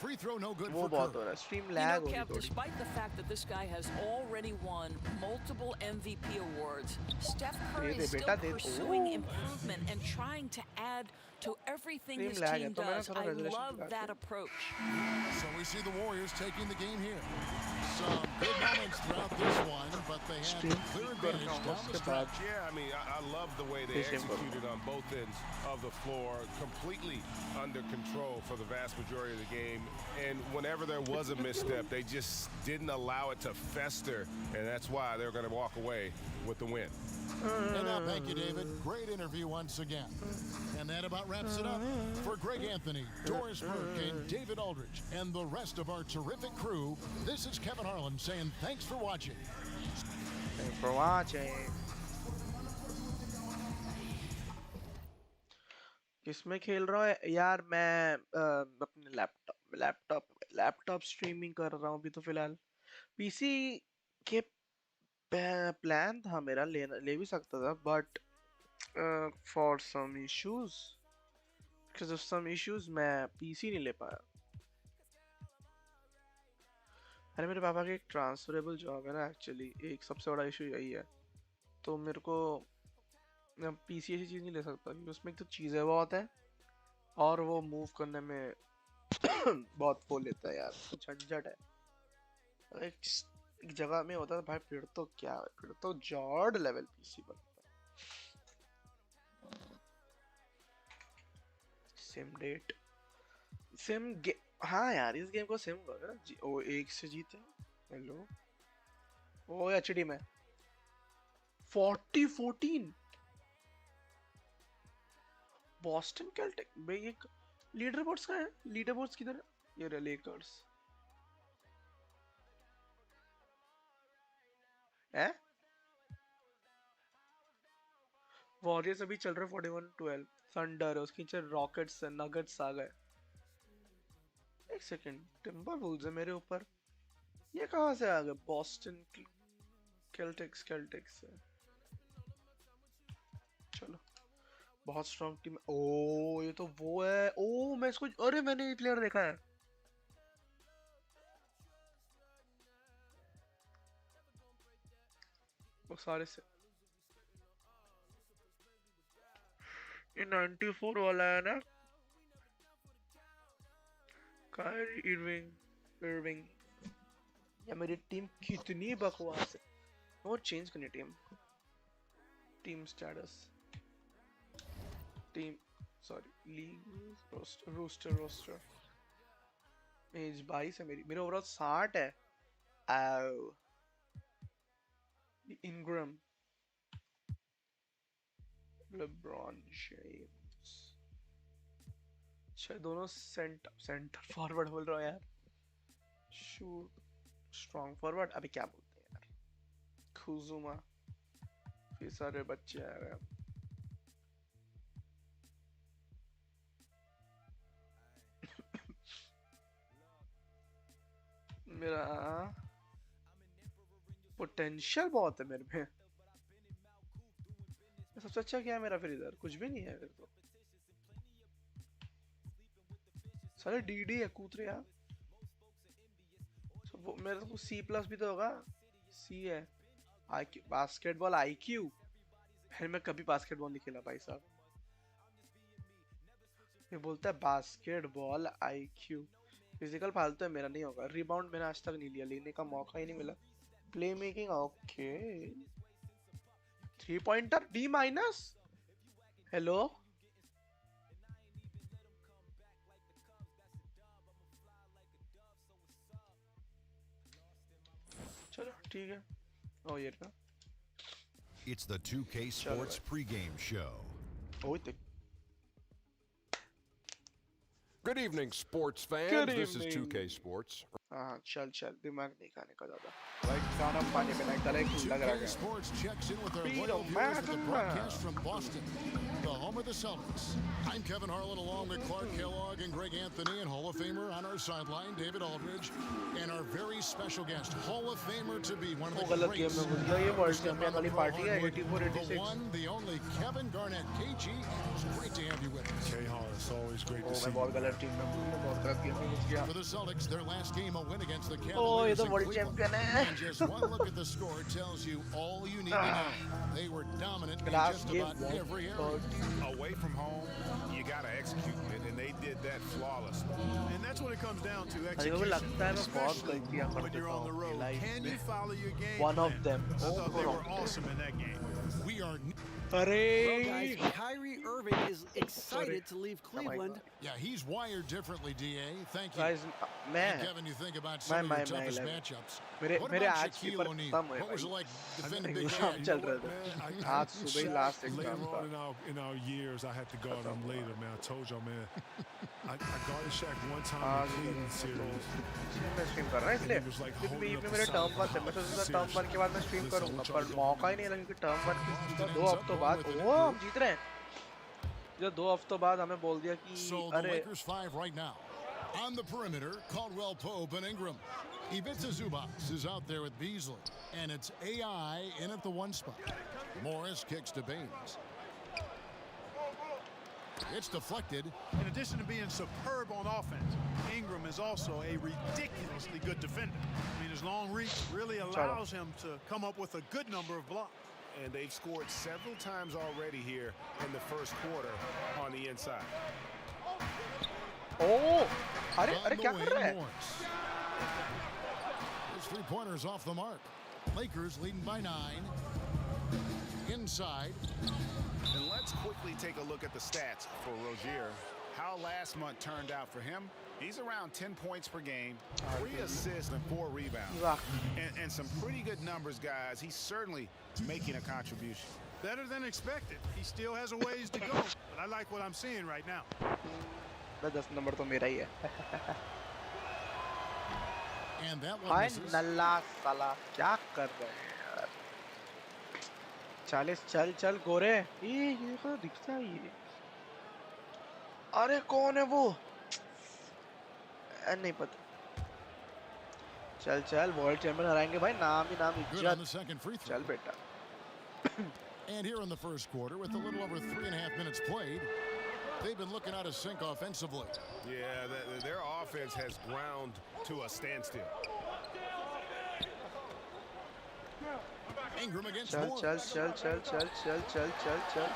Free throw no good वो for बहुत हो Curry. रहा है स्ट्रीम You know, लैग हो रही Kev, थोड़ी despite the fact that this guy has already won multiple MVP awards, Steph Curry they is still बेटा, दे। pursuing Ooh. improvement and trying to add to everything Stream his lag है, team तो मैंने does. थोड़ा I resolution love निकाल that के। approach. So we see the Warriors taking the game here. Some good moments throughout this one, but they had Stream the clear करना advantage होगा down the उसके बाद stretch. Yeah, I mean, I love the way they Yes, Jimbo. executed on both ends of the floor, completely under control for the vast majority of the game. And whenever there was a misstep, they just didn't allow it to fester, and that's why they're going to walk away with the win. And now, thank you, David. Great interview once again. And that about wraps it up. For Greg Anthony, Doris Burke, and David Aldridge, and the rest of our terrific crew, this is Kevin Harlan saying thanks for watching. Thanks for watching. किसमें खेल रहा है यार मैं अपने laptop streaming कर रहा हूँ अभी तो फिलहाल पीसी के प्लान था मेरा ले भी सकता था but for some issues because of some issues मैं पीसी नहीं ले पाया अरे मेरे पापा की एक ट्रांसफरेबल जॉब है ना एक्चुअली एक सबसे बड़ा इशू यही है तो मेरे को पीसी ऐसी चीज़ नहीं ले सकता क्योंकि उसमें एक तो चीज़ें बहुत है और वो मूव करने में बहुत वो लेता है यार झंझट है एक जगह में होता है भाई फिर तो क्या है फिर तो जॉर्ड लेवल पीसी बनता है सिम डेट हाँ यार इस गेम को सिम करो ना ओ एक से जीते हेलो ओ एचडी में 40-14 बॉस्टन कैल्टिक भाई एक लीडर बोर्ड्स का है लीडर बोर्ड्स किधर है ये रहे लेकर्स है वॉरियर्स अभी चल रहे 41-12 थंडर है उसके नीचे रॉकेट्स है नगेट्स आ गए एक सेकंड टिम्बरवुल्व्स है मेरे ऊपर ये कहाँ से आ गए बॉस्टन कैल्टिक्स है चलो बहुत स्ट्रॉन्ग टीम। ओ ये तो वो है। ओ मैं इसको, अरे मैंने ये प्लेयर देखा है। वो सारे से ये 94 वाला है ना, कायरी इरविंग। या मेरी टीम कितनी बकवास है। और चेंज करनी team status, team sorry league roster age 22 है मेरी ओवरऑल 60 है। आओ इनग्राम, लेब्रॉन जेम्स, अच्छा दोनों सेंटर फॉरवर्ड बोल रहा हूँ यार। शूट स्ट्रॉन्ग फॉरवर्ड, अभी क्या बोलते हैं यार, खुजुमा। फिर सारे बच्चे आ रहे हैं। मेरा पोटेंशियल बहुत है मेरे में। सबसे अच्छा क्या है मेरा, फिर इधर कुछ भी नहीं है फिर तो। सारे डीडी है कूतरे यार। वो मेरा तो सी प्लस भी तो होगा, सी है। आईक्यू बास्केटबॉल आईक्यू, फिर मैं कभी बास्केटबॉल नहीं खेला भाई साहब। ये बोलता है बास्केटबॉल आईक्यू, फिजिकल फालतू है मेरा, नहीं होगा। रिबाउंड मैंने आज तक नहीं लिया, लेने का मौका ही नहीं मिला। Play making okay, 3 pointer D minus. Hello चलो ठीक है। ओ ये रहा। It's the 2K Sports pregame show. ओ ते Good evening, sports fans. Good This is evening. 2K Sports. हाँ चल दिमाग नहीं खाने का ज्यादा। भाई खाना पानी में नहीं गले खुला लगा 2K गया। Sports checks in with our Beat loyal 'em, viewers with the man. broadcast from Boston, the home of the Celtics. I'm Kevin Harlan along with Clark Kellogg and Greg Anthony, and Hall of Famer on our sideline, David Aldridge, and our very special guest, Hall of Famer to be, one of वो the गलत game greats. में घुस गया। ये world Step champion on the वाली Pro party है, hardwood, 84 the 86। one, the only Kevin Garnett, KG. It's great to have you with us. K-Hall, it's always great to oh see मैं you. बहुत गलत team में हूँ, मैं बहुत गलत गेम में घुस गया। For the Celtics, their last game a win against the ओ ये Cavaliers तो in वर्ल्ड Cleveland. चैंपियन है। And just one look at the score tells you all you need to know. They were dominant in Last just game about every area. Away from home, you got to execute it, and they did that flawlessly. And that's what it comes down to, अरे वो लगता है मैं बहुत especially गलतियां कर when you're देता on the हूँ road. लाइफ Can you में। follow your game One of plan? them. I thought they Oh. were awesome in that game. We are. Well, अरे guys, Kyrie Irving is excited to leave Cleveland. Yeah, he's wired differently, DA. Thank you. Guys मैं And Kevin, you think about some of your toughest मैं matchups. मेरे What मेरे about आज Shaquille paper O'Neal? खत्म हुए What was it भाई। like defending Big exam Shaq? चल रहे थे, Man, आज सुबह ही लास्ट later एग्जाम था। on in our years, I had to guard him later, man. I told y'all, man. I guarded Shaq one time आज in the Cleveland series. मैं stream कर रहा हूँ इसलिए, क्योंकि बीच में मेरे टर्म 1 थे। मैं सोचा था टर्म 1 के बाद मैं स्ट्रीम करूंगा, पर मौका ही नहीं लगा क्योंकि टर्म 1 की 2 हफ्तों बाद ओ हम जीत रहे हैं। जो 2 हफ्तों बाद हमें बोल दिया कि So the अरे Lakers 5 right now. On the perimeter, Caldwell Pope and Ingram. Ivica Zubac is out there with Beasley. And it's AI in at the 1 spot. Morris kicks to Baines. It's deflected. In addition to being superb on offense, Ingram is also a ridiculously good defender. I mean, his long reach really allows him to come up with a good number of blocks. And they've scored several times already here in the first quarter on the inside. ओ अरे On अरे the क्या wing, कर रहा है? Morris. His 3-pointers off the mark. Lakers leading by 9. Inside. And let's quickly take a look at the stats for Rozier. How last month turned out for him. He's around 10 points per game, 3 assists and 4 rebounds. वाह, And some pretty good numbers, guys. He's certainly making a contribution. Better than expected. He still has a ways to go, but I like what I'm seeing right now. 10 number तो मेरा ही है। And that one hi misses. नल्ला साला क्या कर रहे हैं यार? 40 चल चल गोरे। ये कहाँ दिखता है ये? अरे कौन है वो? नहीं पता। चल चल वर्ल्ड चैंपियन हराएंगे भाई, नाम ही नाम Good on the इज्जत। second free throw. चल बेटा। And here in the first quarter, with a little over 3.5 minutes played, they've been looking out of sync offensively. Yeah, their offense has ground to a standstill. Ingram against चल Morris. चल चल चल चल चल चल चल चल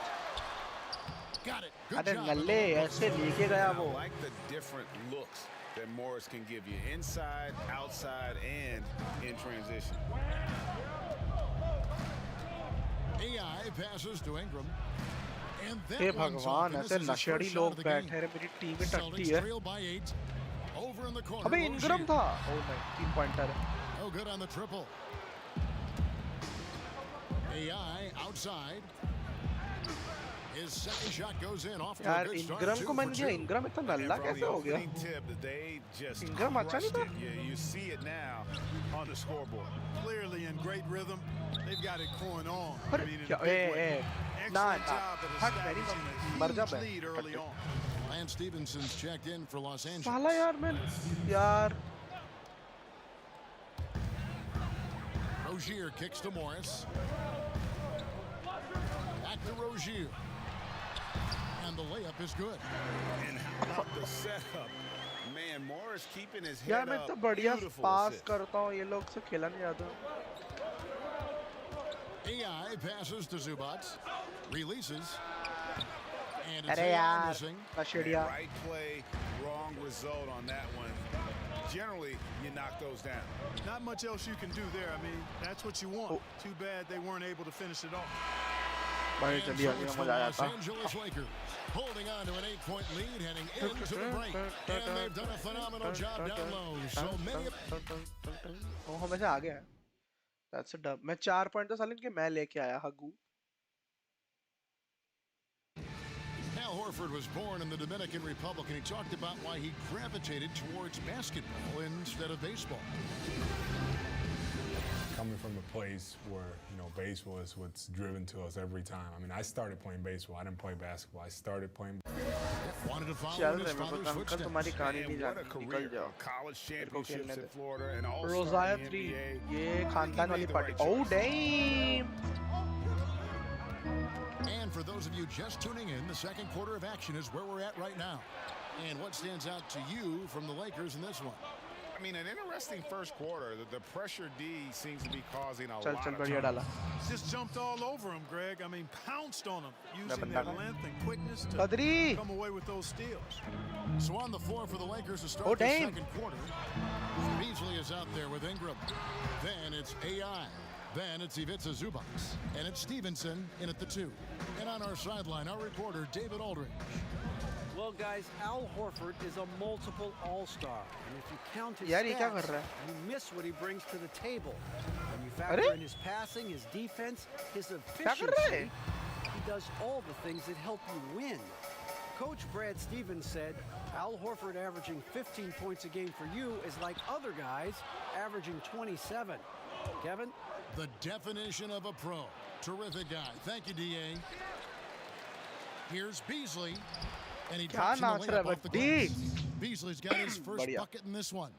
Got it. Good अरे job. नल्ले ऐसे लेके गया I वो like the different looks that Morris can give you inside, outside, and in transition. AI passes to Ingram. And that hey one's भगवान off, and this ऐसे is his नशेड़ी first shot लोग of the game. बैठे हैं मेरी team में टट्टी Celtics है trail by 8. Over in the corner. अबे इनग्राम Rozier. था ओ नहीं 3 पॉइंटर है No good on the triple. AI outside. His second shot goes in off to a यार good start. इनग्राम 2 को for मैंने दिया 2. इनग्राम इतना And नल्ला from कैसे the हो गया opening tip, they just Ingram अच्छा नहीं crushed था it. Yeah, you see it now on the scoreboard. Clearly in great rhythm. They've got it going on. I अरे mean, in क्या a big way. ए ना Excellent ना job at हट मेरी establishing मर a जा huge lead early on. Lance Stevenson's checked in for Los Angeles. साला यार मैं यार Rozier kicks to Morris. Back to Rozier. And the layup is good. And how about the setup? Man, Morris keeping his यार head मैं up. तो बढ़िया Beautiful पास assist. करता हूँ ये लोग से खेला नहीं जाता AI passes to Zubats. Releases. And it's अरे AI यार missing. नशेड़िया Right play, wrong result on that one. Generally, you knock those down. Not much else you can do there. I mean, that's what you want. Too bad they weren't able to finish it off. भाई And चलिए so अभी it's मजा the uh Los जाता Angeles Lakers holding on to an 8-point lead heading into the break. And they've done a phenomenal job down low. So many वो हमें से आ गया है That's a dub. मैं 4 पॉइंट तो साले इनके मैं लेके आया हगू Al Horford was born in the Dominican Republic, and he talked about why he gravitated towards basketball instead of baseball. Coming from a place where, you know, baseball is what's driven to us every time. I mean, I started playing baseball. I didn't play basketball. I started playing. Wanted to follow चल in his रहे मेरे को father's uncle footsteps. तुम्हारी कहानी नहीं Man, what a जानती निकल career. जाओ College मेरे को खेलने championships they in Florida and all रोजाया in 3 the NBA. ये I खानदान think he वाली made the party right oh choice. damn And for those of you just tuning in, the second quarter of action is where we're at right now. And what stands out to you from the Lakers in this one? I mean, an interesting first quarter. The pressure D seems to be causing a चल lot चल of बढ़िया डाला turnovers. Just jumped all over him, Greg. I mean, pounced on him, using बंदा their है। length and quickness to Badri come away with those steals. So on the floor for the Lakers to start Oh, the damn. second quarter. Beasley is out there with Ingram. Then it's AI. Then it's Ivica Zubac. And it's Stevenson in at the 2. And on our sideline, our reporter, David Aldridge. Well, guys, Al Horford is a multiple All-Star. And if you count his यार ये क्या कर stats, रहा है you miss what he brings to the table. When you factor अरे? in his passing, his defense, his क्या कर रहा है efficiency, he does all the things that help you win. Coach Brad Stevens said, Al Horford averaging 15 points a game for you is like other guys averaging 27. Kevin? The definition of a pro. Terrific guy. Thank you, D.A. Here's Beasley. And he क्या drops in the नाच रहा है layup off the Buddy glass. Beasley's got his first बढ़िया bucket in this one.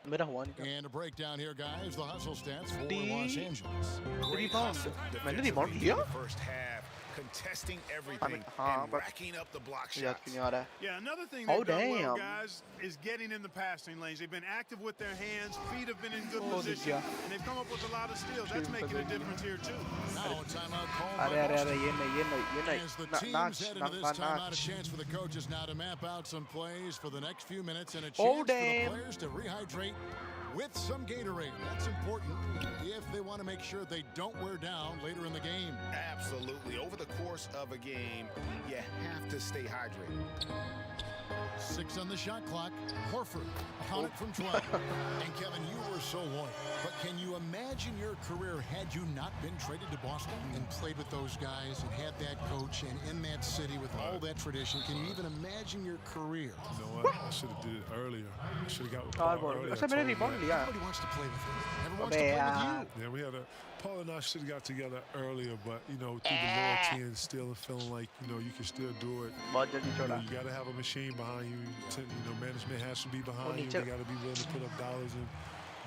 मेरा हुआ नहीं था And a breakdown here, guys. The hustle stats for D. Los Angeles. rebound मैंने Defensively rebound in लिया the first half, contesting everything हाँ, and but- racking up the block याद shots. क्यों नहीं आ रहा है Yeah, another thing Oh, they've done well, damn. guys, is getting in the passing lanes. They've been active with their hands, feet have been in good Oh, position, yeah. and they've come up with a lot of steals. That's Steals making a are good, difference here, too. Now a timeout called अरे by अरे अरे Boston. ये नहीं ये नहीं ये नहीं As the ना- teams नाच head into this नाच timeout, a नाच chance for the coaches now to map out some plays for the next few minutes and a chance Oh, for the damn. players to rehydrate with some Gatorade. That's important if they want to make sure they don't wear down later in the game. Absolutely. Over the course of a game, you have to stay hydrated. 6 on the shot clock. Horford counted from 12. And Kevin, you were so loyal. But can you imagine your career had you not been traded to Boston and played with those guys and had that coach and in that city with all that tradition? Can you even imagine your career? You know what? I should have did it earlier. I should have got with चार Paul ball earlier. I अच्छा told मैंने him rebound that. लिया Nobody wants to play with him. Everyone wants अबे to play यार with you. Yeah, we had a Paul and I should have got together earlier, but you know, through the loyalty and still feeling like you know you can still do it. बहुत जल्दी You know, छोड़ा you got to have a machine behind you. You know, management has to be behind you. नीचे- They got to be willing to put up dollars and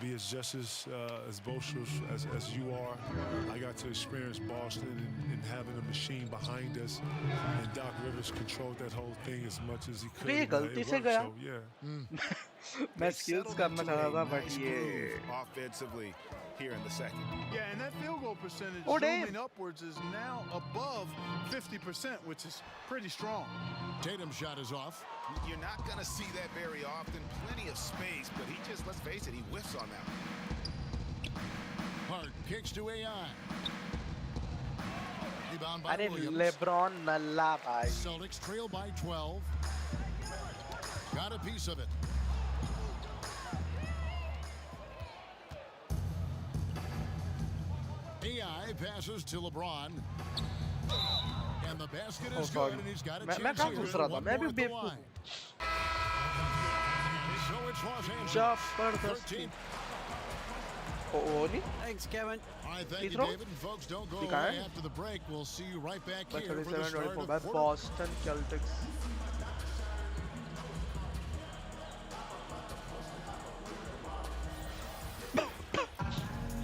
be as just as boisterous as you are. I got got to experience Boston and having a machine behind us, and Doc Rivers controlled that whole thing as much as he could. ये and, गलती it से worked, गया so, yeah. मैं skills करना चाह रहा था but ये offensively here in the second. Yeah, and that field goal percentage Oh, damn. zooming upwards is now above 50%, which is pretty strong. Tatum's shot is off. You're not going to see that very often. Plenty of space, but he just, let's face it, he whiffs on that one. Hart kicks to AI. Rebound by अरे Williams. LeBron नल्ला भाई Celtics trail by 12. Got a piece of it. AI passes to LeBron. And the basket is good, and he's got a chance मैं कहाँ here. घुस रहा था One मैं more भी at the बेवकूफ line. So it's Los Angeles. जबरदस्ती 13. ओ नहीं Thanks, Kevin. All right, thank Free you, throw? David. And folks, don't go ठीक है। away after the break. We'll see you right back By here for the 37 start 24 of by quarter. Boston Celtics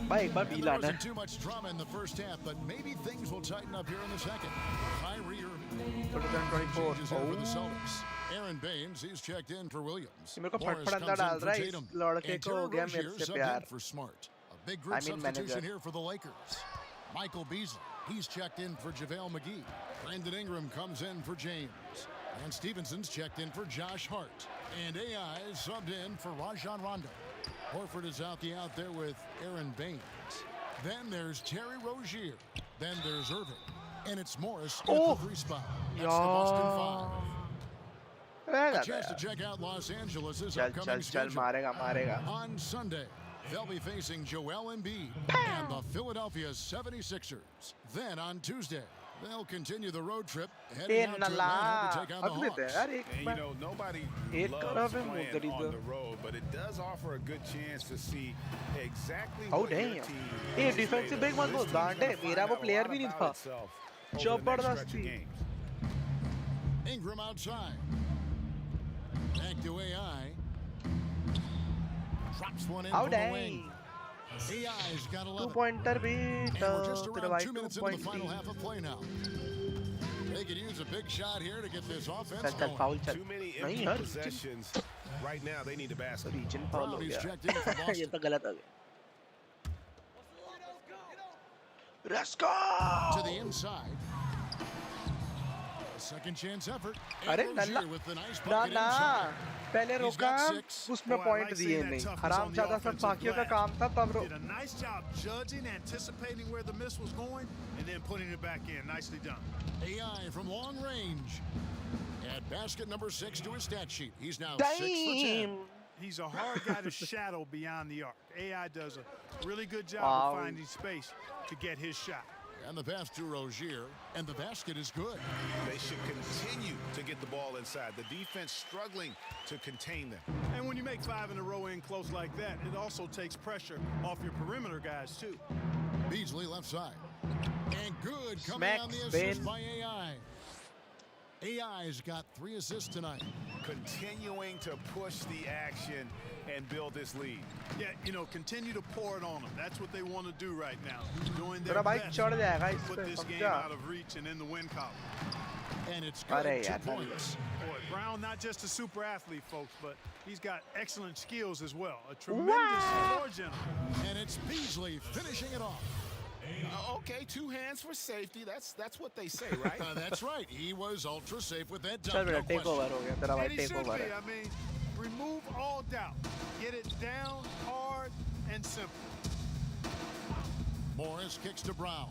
भाई एक बार And B there लाना wasn't है too much drama in the first half, but maybe things will tighten up here in the second. Kyrie Irving 24 changes in for the O Celtics. Aaron Baines, he's checked in for Williams. ये मेरे को Morris फटफट अंदर comes in डाल for रहा है Tatum. इस लड़के And को हो Terry गया मेरे Rozier से subbed in प्यार for Smart. A big group I mean substitution manager. here for the Lakers. Michael Beasley, he's checked in for JaVale McGee. Brandon Ingram comes in for James. And Stevenson's checked in for Josh Hart. And AI is subbed in for Rajon Rondo. Horford is out there with Aaron Baines. Then there's Terry Rozier. Then there's Irving. And it's Morris at Oh. the 3 spot. That's the Boston 5. रह A जाता chance to है check out Los Angeles' चल upcoming चल चल schedule. मारेगा मारेगा On Sunday, they'll be facing Joel Embiid and the Philadelphia 76ers. Then on Tuesday, they'll continue the road trip heading A out to Nalla Atlanta to take on the अगले थे Hawks. यार एक And you know, nobody एक loves करा पे playing मुंदरी on दो the road, but it does offer a good chance to see exactly Oh, what your damn. team ये is defensive made big of. मत This बोल, team's दांडे, gonna मेरा find वो out a player lot भी नहीं about था। itself over the next stretch of जबरदस्ती games. Ingram outside. Back to AI. Drops one in How from the dang wing. AI's got 11. 2-pointer beat And we're just तेरा around भाई 2 minutes 2 into the point final half of play now. They could use a big shot here to get this offense चल चल going. Foul चल Too many नहीं empty यार possessions. Right now, they need a basket. Reason foul हो Brownie's गया checked in for ये Boston. तो गलत हो गया Let's go To the inside. A second chance effort. अरे And Nalla Rozier with the nice ना bucket ना inside. पहले He's रोका got 6. उसमें Boy, I पॉइंट like दिए seeing that नहीं toughness हराम on the ज्यादा सब offensive बाकियों का glass. काम था तब Did a nice job judging, anticipating where the miss was going, and then putting it back in. Nicely done. AI from long range. Add basket number 6 to his stat sheet. He's now 6 for 10. Damn He's a hard guy to shadow beyond the arc. AI does a really good job Wow. of finding space to get his shot. And the pass to Rozier. And the basket is good. They should continue to get the ball inside. The defense struggling to contain them. And when you make 5 in a row in close like that, it also takes pressure off your perimeter guys, too. Beasley left side. And good coming Smacks, on the assist Ben. by AI. AI's got 3 assists tonight. Continuing to push the action and build this lead. Yeah, you know, continue to pour it on them. That's what they want to do right now. Doing तेरा their भाई best चढ़ जाएगा to इस put पे this game समझा out of reach and in the win column. And it's good. अरे 2 यार points. Boy, Brown, not just a super athlete, folks, but he's got excellent skills as well. A tremendous floor general. And it's Beasley finishing it off. Okay, 2 hands for safety. That's what they say, right? That's right. He was ultra safe with that चल dunk. बेटा No take question. Over हो गया तेरा And भाई he take should over be. है I mean, remove all doubt. Get it down, hard, and simple. Morris kicks to Brown.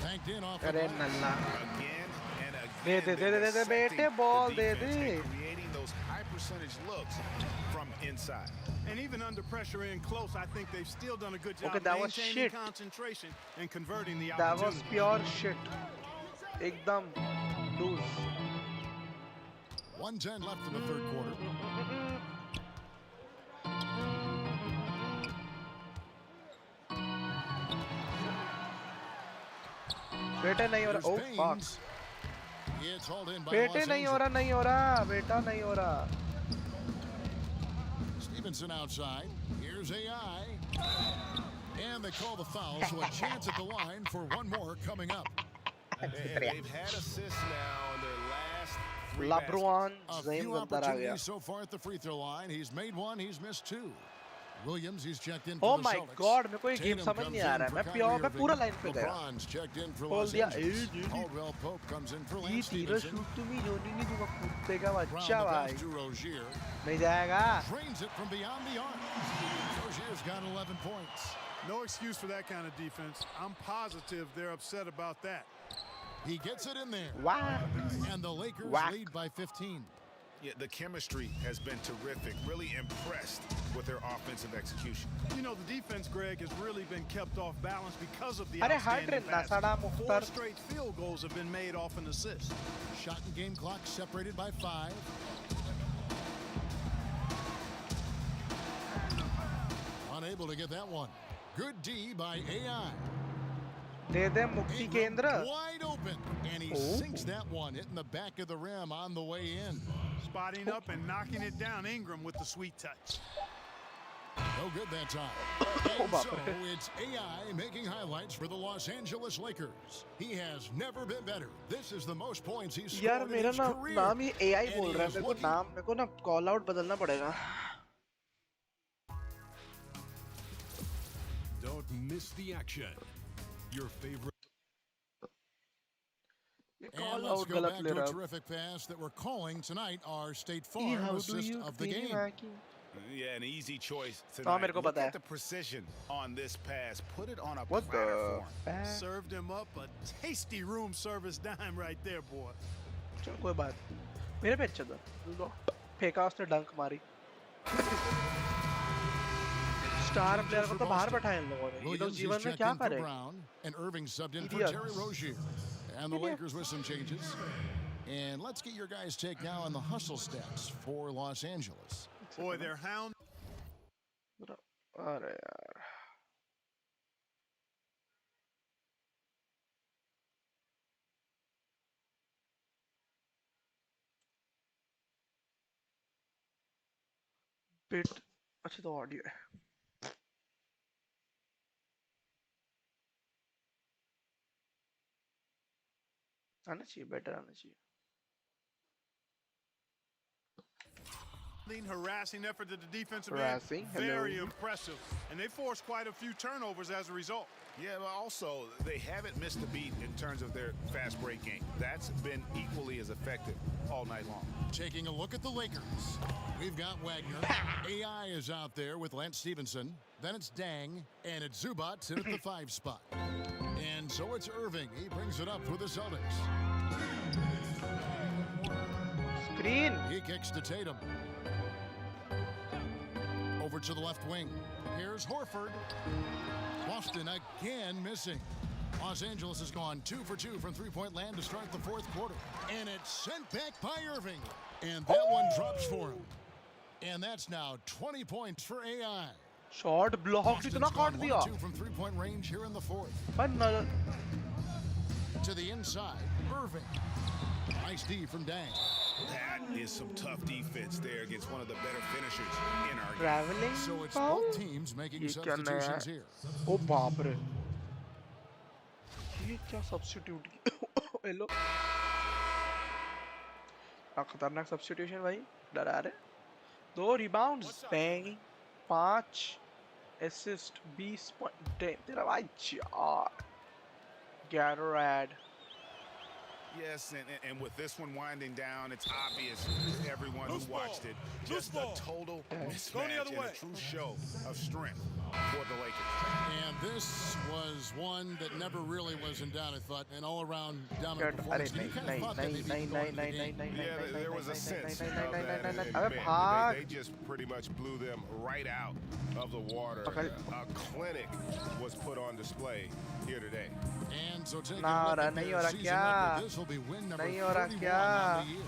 Banked in off the अरे glass. Nalla Again and they again. They they're दे दे दे बेटे dissecting ball the they defense they and creating those high percentage looks from inside. And even under pressure in close, I think they've still done a good job Okay, that was maintaining shit. concentration and converting the That was opportunity. pure shit एकदम lose 1:10 left in the third quarter. बेटे नहीं हो Here's रहा oh fuck Baines. It's hauled in by बेटे Los नहीं हो Angeles. रहा बेटा नहीं हो रहा Stevenson outside. Here's Here's AI. And they call the foul, so a chance at the line for one more coming up. And they've had assists now on their last 3 LeBron A James few अंदर आ गया. opportunities so far at the free throw line. He's made one, he's missed 2. Williams, he's checked in Oh for the my Celtics. God, मेरे को ये game Tatum समझ comes नहीं आ in रहा है. for मैं Kyrie प्योर मैं Irving. पूरा लाइन पे गया. LeBron's checked in for खोल Los दिया. Angeles. Caldwell Pope comes in for ये Lance तीनों Stevenson. शूट तुम्हें होने नहीं दूंगा. कूदेगा Brown बच्चा the भाई. pass to Rozier. नहीं जाएगा. Drains it from beyond the arc. Rozier's got 11 points. No excuse for that kind of defense. I'm positive they're upset about that. He gets it in there. Wow. And the Lakers Whack. lead by 15. Yeah, the chemistry has been terrific. Really impressed with their offensive execution. You know, the defense, Greg, has really been kept off balance because of the अरे outstanding hard रहना passing. साड़ा 4 Mukhtar. straight field goals have been made off an assist. Shot and game clock separated by 5. Unable to get that one. Good D by AI. दे दे मुक्ति केंद्र. Wide open. And he sinks that one, hitting the back of the rim on the way in. Spotting up and knocking it down Ingram with the sweet touch. No good that time. And so it's AI making highlights for the Los Angeles Lakers. He has never been better. This is the most points he's यार scored in मेरा his ना career. नाम ही AI And बोल he रहा है. is मेरे को looking- नाम मेरे को ना कॉल आउट बदलना पड़ेगा. Don't miss the action. Your favorite. And call let's out go गलत back ले to a रहा. terrific pass that we're calling tonight. Our State How Farm do assist you of the feel game. like? Yeah, an easy choice हाँ tonight. मेरे को Look पता at है. the precision on this pass. Put it on a What the? platform. Served him up a tasty room service dime right there, boy. चल कोई बात. मेरे पे अच्छा था. लो, फेंका उसने डंक मारी. स्टार प्लेयर को तो बाहर बैठाया इन लोगों ने. ये लोग Williams is जीवन में checked क्या in for करें? Brown, and Irving subbed in for Idiots. Terry Rozier. And the Lakers with some changes. And let's get your guys' take now on the hustle stats for Los Angeles. Boy, they're hound. अरे यार. Bit अच्छा तो audio है. आना चाहिए, better आना चाहिए. Harassing effort to the defensive Harassing, end. Very hello. impressive. And they forced quite a few turnovers as a result. Yeah, but also, they haven't missed a beat in terms of their fast break game. That's been equally as effective all night long. Taking a look at the Lakers. We've got Wagner. AI is out there with Lance Stevenson. Then it's Dang. And it's Zubac sitting at the 5 spot. And so it's Irving. He brings it up for the Celtics. Screen. He kicks to Tatum. Over to the left wing. Here's Horford. Boston again missing. Los Angeles has gone 2 for 2 from three-point land to start the 4th quarter. And it's sent back by Irving. And that one drops for him. And that's now 20 points for AI. Shot block Boston's इतना काट gone दिया. 1 2 from three-point range here in the 4th. पर न- To the inside, Irving. Nice D from Dang. That is some tough defense there against one of the better finishers in our game. Travelling So it's foul? both teams making ये क्या नया substitutions है? here. ओ बाप रे. ये क्या substitute ये लो. खतरनाक सब्स्टिट्यूशन भाई. डरा रहे. 2 रिबाउंड्स बैंग. 5 assist 20 point. तेरा भाई यार. Gatorade. Yes, and with this one winding down, it's obvious to everyone who watched it. Just a total mismatch and a true show of strength for the Lakers. And this was one that never really was in doubt, I thought, an all-around dominant performance. You kind of thought that maybe he'd go into the game. Yeah, there was a sense of that. And अबे man, भाग. they just pretty much blew them right out of the water. A clinic was put on display here today. And so taking ना a हो look रहा, at नहीं their हो रहा season क्या? record, this will be win number नहीं हो रहा 31 क्या? on the year.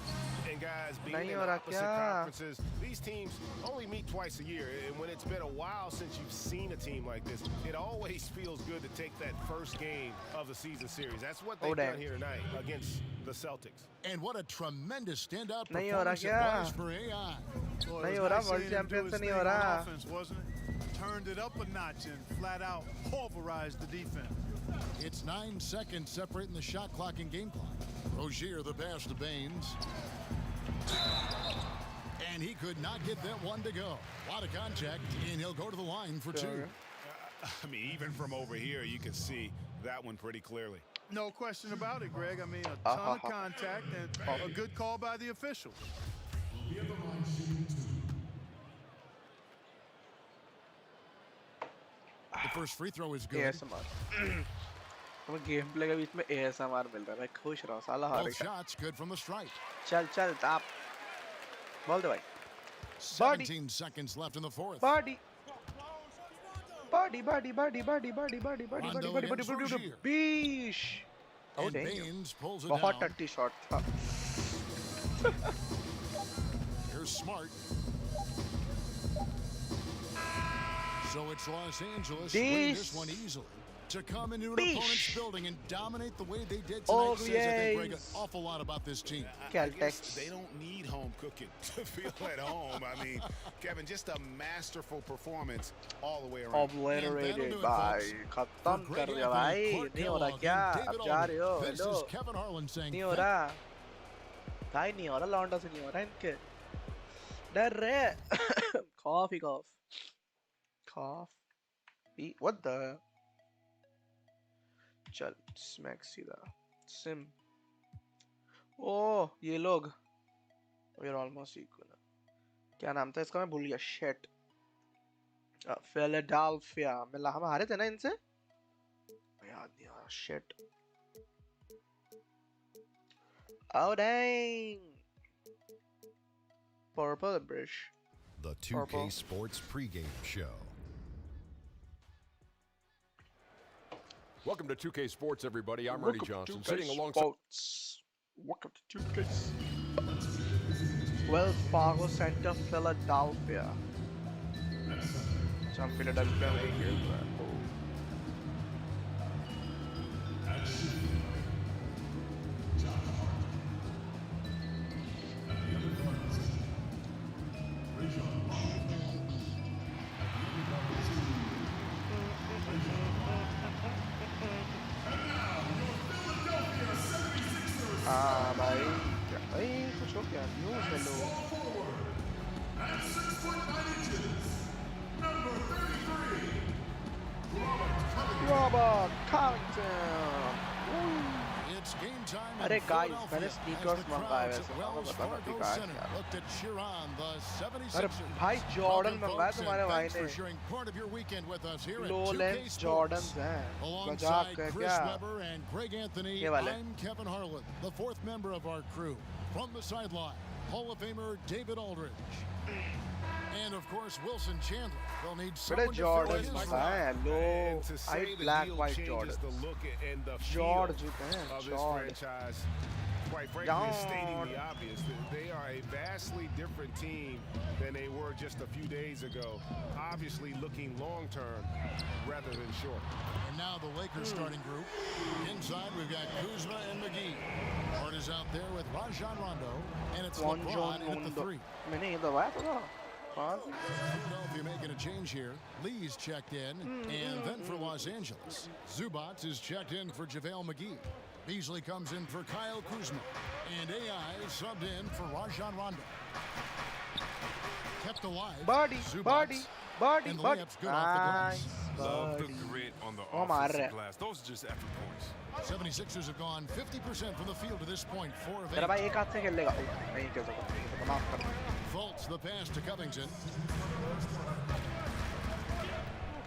And guys, being नहीं in हो रहा opposite क्या? conferences, these teams only meet twice a year. And when it's been a while since you've seen a team like this, it always feels good to take that first game of the season series. That's what they've done here tonight against the Celtics. And what a tremendous standout नहीं हो रहा performance it क्या? was for AI. Boy, नहीं it हो was रहा, nice world seeing him do champion his से नहीं thing हो on रहा. offense, wasn't it? turned it up a notch and flat out pulverized the defense. It's 9 seconds separating the shot clock and game clock. Rozier the pass to Baines. And he could not get that one to go. A lot of contact, and he'll go to the line for two. I mean, even from over here, you can see that one pretty clearly. No question about it, Greg. I mean, a ton of contact and a good call by the officials. The first free throw is good. ASMR. हमें game play के बीच में ASMR मिल रहा है, मैं खुश रहा हूँ, साला Both हारेगा। shots good from the stripe. चल चल ताप, बोल दे भाई। 17 seconds left in the fourth. Body. Body. Beesh. Oh, And damn. Baines pulls it बहुत down. टट्टी शॉट था। Here's Smart. So it's Los Angeles winning this one easily. To come into an opponent's building and dominate the way they did tonight Oh, says, I think, Greg, an yes. awful lot about this team. I guess they don't need home cooking to feel at home. I mean, Kevin, just a masterful performance all the way around. Obliterated by खत्म कर दिया भाई, नहीं हो रहा क्या? अब जा रहे हो? This Hello. is Kevin Harlan saying नहीं हो रहा? भाई नहीं हो रहा, लौंडा से नहीं हो रहा इनके। डर रहे। Cough. What the? चल स्मैक सीधा सिम ओह ये लोग वी आर ऑलमोस्ट इक्वल क्या नाम था इसका मैं भूल गया शिट फिलाडेल्फिया मिला हम हारे थे ना इनसे याद नहीं आ रहा shit oh dang purple brush The 2K Sports pregame show. Welcome to 2K Sports, everybody. I'm Ernie Johnson, sitting alongside. Welcome to 2K. Wells Fargo Center, Philadelphia. Some Philadelphia Lakers. भाई कुछ हो क्या न्यूज़ है लो Robert Covington It's game time. अरे guys मैंने sneakers मंगाए वैसे मैं बता रहा थी क्या Looked at Chiron, the 76ers. अरे भाई जॉर्डन मंगाए तुम्हारे भाई Thanks ने for sharing part of your weekend with us here at low 2K lens Sports. Jordans हैं मजाक Alongside कर Chris क्या Webber and Greg Anthony, ये वाले I'm Kevin Harlan, the fourth member of our crew. From the sideline, Hall of Famer David Aldridge. And of course, Wilson Chandler. They'll need बड़े someone to fill Jordans his हैं लो And to say I the black deal white changes Jordans the look and the feel George हैं of this George franchise. Quite frankly, it's stating the obvious. They are a vastly different team than they were just a few days ago. Obviously looking long-term rather than short. And now the Lakers starting group. Inside, we've got Kuzma and McGee. Hart is out there with Rajon Rondo. And it's LeBron in at the three. मैंने ये दबाया था Philadelphia making a change here. Lee's checked in. And then for Los Angeles, Zubats is checked in for JaVale McGee. Beasley comes in for Kyle Kuzma. And AI is subbed in for Rajon Rondo. Kept alive. Body. And the layup's good off the glass. Love the grit on the Oh, my offensive red. glass. Those are just effort points. 76ers have gone 50% from the field to this point. 4 of तेरा 8. भाई एक हाथ से खेल लेगा नहीं खेल सकता माफ कर Fultz the pass to Covington.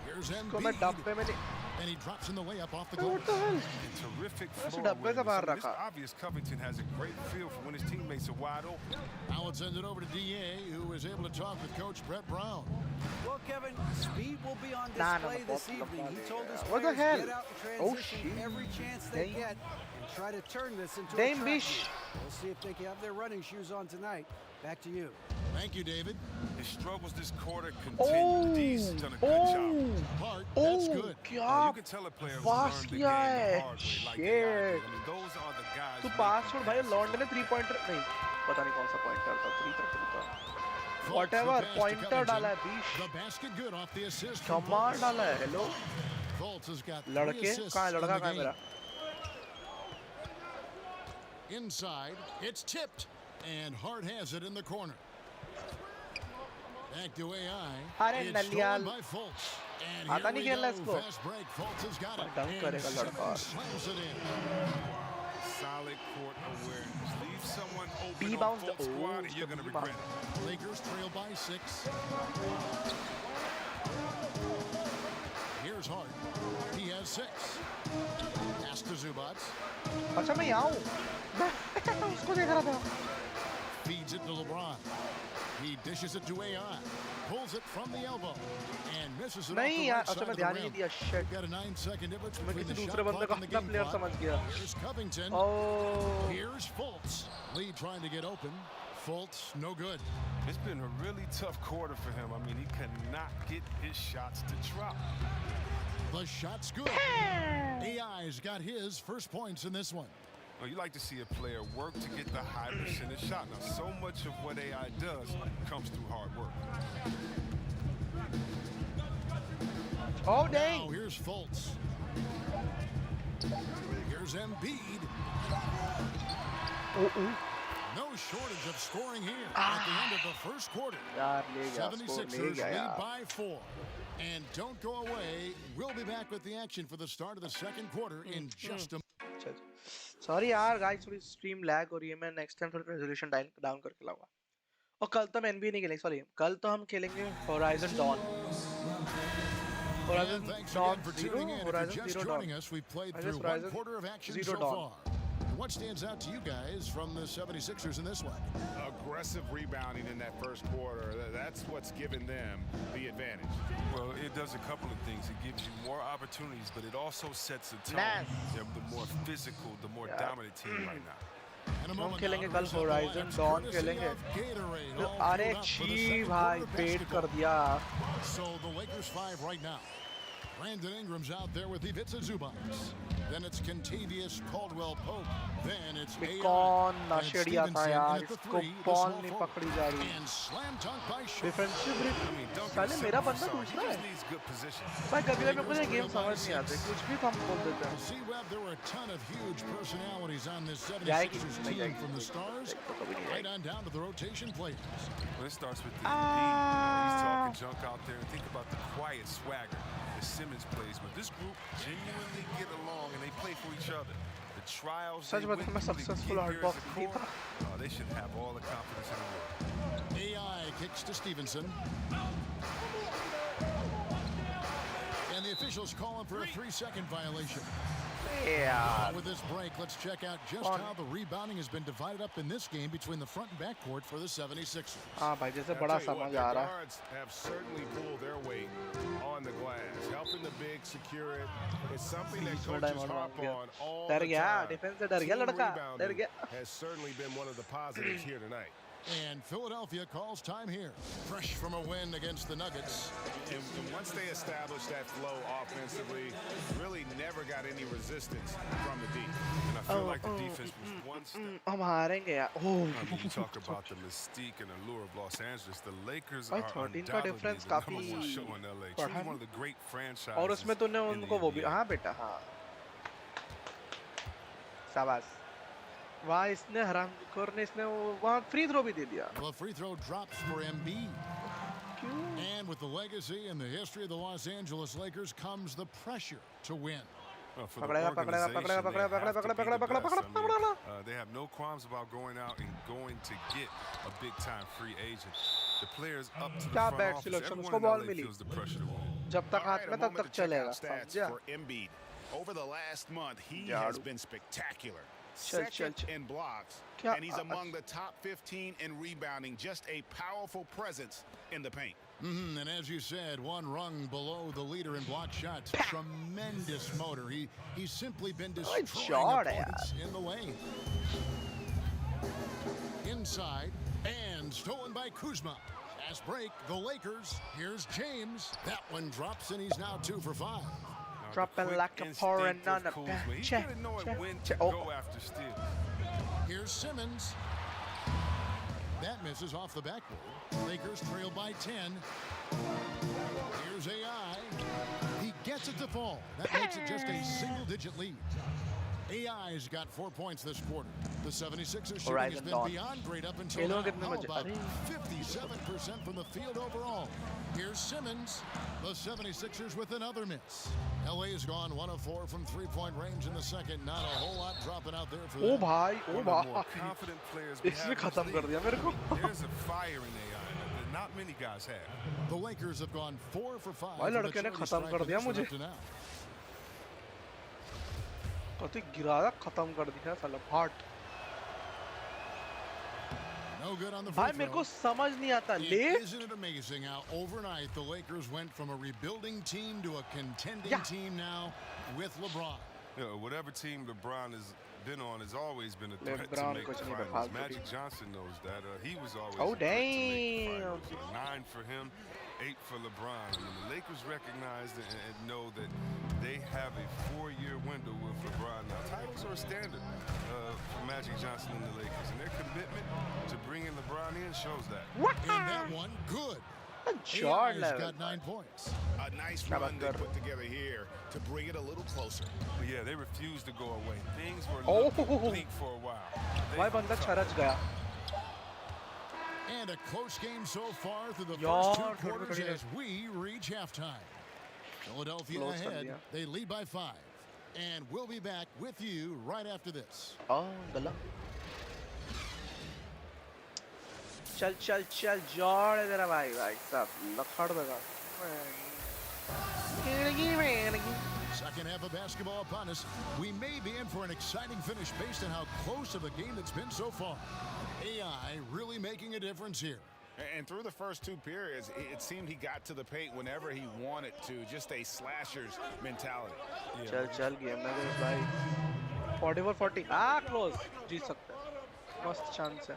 Here's इसको मैं Embiid. डब्बे में And he drops in the layup off the What glass. the hell? Terrific Where's floor the डब्बे से awareness. बाहर I mean, it's रखा? obvious Covington has a great feel for when his teammates are wide open. Now let's send it over to DA, who was able to talk with Coach Brett Brown. Well, Kevin, speed will be on Nah, no, display no, this no, evening. He told his What the players hell? get out in Oh, transition shit. every chance they Damn. get and try to turn this into Damn, a track bish. meet. We'll see if they can have their running shoes on tonight. Back to you. Thank you, David. His struggles this quarter continue. D's done a good job. Hart, that's good. Now, you can tell a player who pass learned the किया game है the hard way, like AI did. Shit. I mean, those are the guys. तू who pass make छोड़ the भाई difference. London ने 3 pointer नहीं पता नहीं कौन सा पॉइंटर था 3 था Fultz, Whatever, the pass to pointer Covington. डाला है, बीश. The basket good off the assist from कमाल Fultz. डाला है. Hello. Fultz has got 3 लड़के assists कहाँ है? in लड़का the कहाँ है game. मेरा? Inside, it's tipped, and Hart has it in the corner. Back to AI. अरे It's stolen नलियाल. by Fultz. And आता here नहीं we खेलना go. इसको. Fast break. Fultz has got it. Dunk And करेगा लड़का. Simmons slams it in. Solid court awareness. Leave someone open on D-bounce. full squad and you're going to D-bounce. regret it. Lakers trail by 6. Here's Hart. He has 6. Pass to Zubac. अच्छा मैं यहाँ हूँ. उसको देख रहा था. Feeds it to LeBron. He dishes it to AI. Pulls it from the elbow. And misses it नहीं off यार, the अच्छा right मैं side ध्यान of ही the नहीं rim. दिया. Shit. Got a 9-second difference मैं between किसी the दूसरे shot बंदे clock का and the अपना game player clock. समझ गया. Here's Covington. Oh. Here's Fultz. Lee trying to get open. Fultz, no good. It's been a really tough quarter for him. I mean, he cannot get his shots to drop. The shot's good. AI's got his first points in this one. Well, you like to see a player work to get the high percentage shot. Now, so much of what AI does comes through hard work. Oh Now dang. here's Fultz. Here's Embiid. No shortage of scoring here at the end of the first quarter. यार ले गया. Score 76ers ले गया lead यार. by 4. And don't go away. We'll be back with the action for the start of the second quarter in just a sorry यार guys, थोड़ी stream lag हो रही है. मैं नेक्स्ट टाइम थोड़ा रेजोल्यूशन डाउन करके लाऊंगा. और कल तो हम एनबीए नहीं खेलेंगे. सॉरी, कल तो हम खेलेंगे Horizon Dawn. And thanks again for tuning in. If you're just joining us, we've played I through guess one Horizon quarter of action Zero so Dawn. far. And what stands out to you guys from the 76ers in this one? Aggressive rebounding in that first quarter. That's what's given them the advantage. Well, it does a couple of things. It gives you more opportunities, but it also sets a tone. Nice. They're the more physical, the more dominant team right now. हम खेलेंगे कल horizon don खेलेंगे. अरे छी भाई, पेट कर दिया. So the Lakers 5 right now. Brandon Ingram's out there with Ivica Zubac. Then it's Kentavious Caldwell-Pope. Then it's AI. कौन And नशेड़िया था Stevenson यार. in at the इसको 3 is बॉल small नहीं forward. पकड़ी जा रही. And slam dunk by Shaq. Defensive I mean, Duncan साले is मेरा simple, बंदा sorry. दूसरा He है. just needs good position. भाई कभी कभी मुझे गेम समझ नहीं आते. कुछ भी हम बोल देते हैं. See, Webb, there were a ton of huge personalities on this जाएगी 76ers नहीं team, जाएगी. from the stars कभी नहीं right जाएगी. on down to the rotation players. Well, it starts with the he's talking junk out there. And think about the quiet swagger that Simmons plays with. This group genuinely get along and they play for each other. The trials such they बता, went मैं through to successful get hard here box as a नहीं core, they should have all the confidence in the world. AI kicks to Stevenson. And the officials calling for a 3-second violation. Yeah. With this break, let's check out just how the rebounding has been divided up in this game between the front and back court for the 76ers. हाँ भाई, जैसे I'll बड़ा tell you what, समझ the आ रहा है. guards have certainly pulled their weight on the glass, helping the big secure it. It's something that बीच में coaches diamond harp मांग गया. on all डर the गया. time. डिफेंस से डर गया Team लड़का. डर rebounding गया. has certainly been one of the positives here tonight. And Philadelphia calls time here. Fresh from a win against the Nuggets. And once they established that flow offensively, really never got any resistance from the deep. And I feel like the defense was one step. हम हारेंगे यार. I mean, you talk about the mystique and allure of Los Angeles. The Lakers भाई, are 13 का undoubtedly difference the number काफी one show in LA. बढ़ा Truly है. one of the great franchises. और उसमें तूने in the उनको वो भी. NBA. हाँ बेटा, हाँ. शाबाश. वहाँ इसने हरामखोर ने इसने वहाँ फ्री थ्रो भी दे दिया. Well, free throw drops for Embiid. And with the legacy and the history of the Los Angeles Lakers comes the pressure to win. Well, for the पकड़ेगा, पकड़ेगा, organization, पकड़ेगा, they पकड़ेगा, have to पकड़ेगा, be the पकड़ेगा, best. पकड़ेगा, I पकड़ेगा. mean, they have no qualms about going out and going to get a big-time free agent. The players up to the क्या front bat office, selection. everyone उसको in ball LA मिली. feels the pressure to win. जब तक All हाथ right, में a तब moment तक to check चलेगा. out stats समझा? for Embiid. Over the last month, he झाड़ू. has been spectacular. चल, Second चल. in blocks, क्या- and he's among the top 15 in rebounding. Just a powerful presence in the paint. And as you said, one rung below the leader in block shots. Tremendous motor. He's simply been destroying shot, opponents in the lane. Inside, and stolen by Kuzma. Fast break, the Lakers. Here's James. That one drops, and he's now 2 for 5. Dropping Quick like a foreign instinct on of a Kuzma. He's check, gonna know check, when to check. Oh. go after steal. Here's Simmons. That misses off the backboard. Lakers trail by 10. Here's AI. He gets it to fall. That makes it just a single-digit lead. AI's got 4 points this quarter. The 76ers shooting has been beyond great up until now. How about 57% from the field overall? Here's Simmons. The 76ers with another miss. LA's gone 1 of 4 from three-point range in the second. Not a whole lot dropping out there for them. Oh bhai, oh One of the more bhai. confident players we इसने have in खत्म this कर league. दिया मेरे को. There's a fire in AI that not many guys have. The Lakers have gone 4 for 5. भाई लड़के ने खत्म कर दिया मुझे. कति गिराया खत्म कर दिया साला फाट. No good on the भाई free मेरे throw. को समझ नहीं आता ले. Isn't it amazing how overnight the Lakers went from a rebuilding team to a contending team now with LeBron? You know, whatever team LeBron has been on has always been a threat to LeBron make कुछ the नहीं finals. फालतू Magic की. Johnson knows that. He was always Oh a threat to make the damn. finals. 9 for him, 8 for LeBron. I mean, the Lakers recognize and know that they have a 4-year window with LeBron. Now, titles are a standard for Magic Johnson and the Lakers, and their commitment to bringing LeBron in shows that. And that one, good. Jordan AI's level. got 9 points. A nice run they put together here to bring it a little closer. But yeah, they refused to go away. Things were Oh. looking bleak for a while. They भाई बंदा छरच गया. And a close game so far through the यार, first 2 थोड़ी quarters थोड़ी as we reach halftime. Philadelphia Close कर ahead. दिया. They lead by 5. And we'll be back with you right after this. Oh गला. चल चल चल जोड़ है तेरा भाई भाई सब लखड़ देगा. Second half of basketball upon us. We may be in for an exciting finish based on how close of a game it's been so far. AI really making a difference here. And through the first 2 periods, it seemed he got to the paint whenever he wanted to. Just a slasher's mentality. चल चल game में देख भाई. 44-40. Close. जीत सकते हैं. मस्त chance है.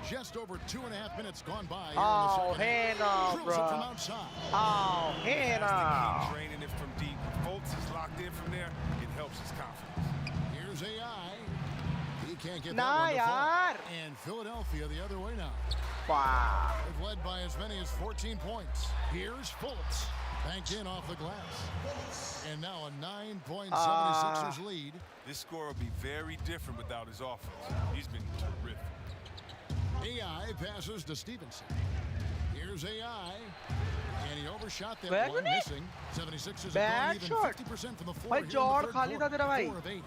Just over 2.5 minutes gone by. Here Oh, in the second hey half. now, Drills it bruh. from outside. Oh, hey has to now. keep draining it from deep. When Fultz is locked in from there, it helps his confidence. Here's AI. He can't get Nah, that one to yaar. fall. And Philadelphia the other way now. Wow. They've led by as many as 14 points. Here's Fultz. Banked in off the glass. And now a 9-point 76ers lead. This score will be very different without his offense. He's been terrific. AI passes to Stevenson. Here's AI. And he overshot that Bad one, one, eh? missing. 76ers have Bad gone even shot. 50% from the floor भाई here in जोड़ the third खाली था quarter. तेरा भाई. 4 of 8.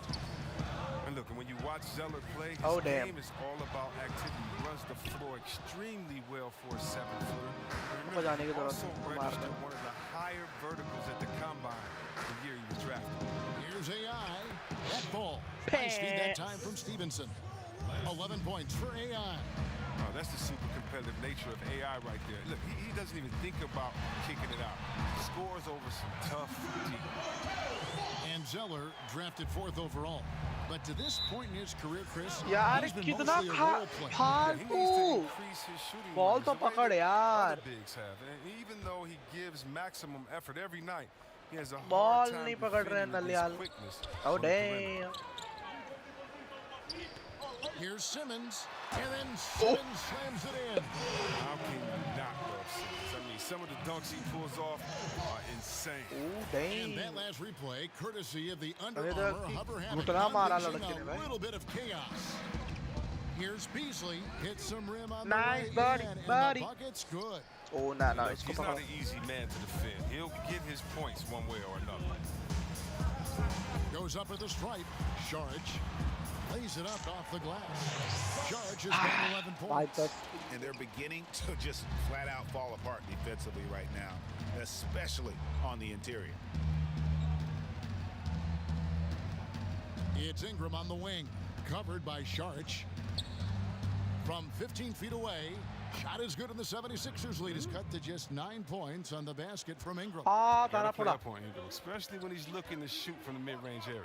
And look, when you watch Zeller play, his Oh, damn. game is all about activity. He runs the floor extremely well for a 7-footer. को जाने की He जरूरत also नहीं, registered मारना. one of the higher verticals at the combine the year he was drafted. Here's AI. That ball. Nice lead that time from Stevenson. 11 points for AI. Oh, that's the super competitive nature of AI right there. Look, he doesn't even think about kicking it out. He scores over some tough D. And Zeller drafted 4th overall. But to this point in his career, Chris, यार he's been कितना mostly a role player. Yeah, he needs to फालतू. increase his shooting Ball numbers तो the way पकड़ that यार. other bigs have. And even though he gives maximum effort every night, he has a Ball hard time नहीं पकड़ रहे हैं defending नलियाल. his quickness Oh on the perimeter. damn. Here's Simmons. And then Simmons slams it in. How can you not love Simmons? I mean, some of the dunks he pulls off are insane. Oh And damn. that last replay, courtesy of the Under अरे तो Armour कि Hover Havoc, घुटना मारा unleashing लड़के ने a भाई. little bit of chaos. Here's Beasley. Hits some rim on Nice the way birdie, in, and birdie. the bucket's good. Oh nah nah. Look, इसको he's not पकड़ो. an easy man to defend. He'll get his points one way or another. Goes up at the stripe. Sharge lays it up off the glass. Sharge has got 11 points. And they're beginning to just flat out fall apart defensively right now, especially on the interior. It's Ingram on the wing, covered by Sharge. From 15 feet away, shot is good, and the 76ers lead is cut to just 9 points on the basket from Ingram. Tara Gotta play फुला. up on Ingram, especially when he's looking to shoot from the mid-range area.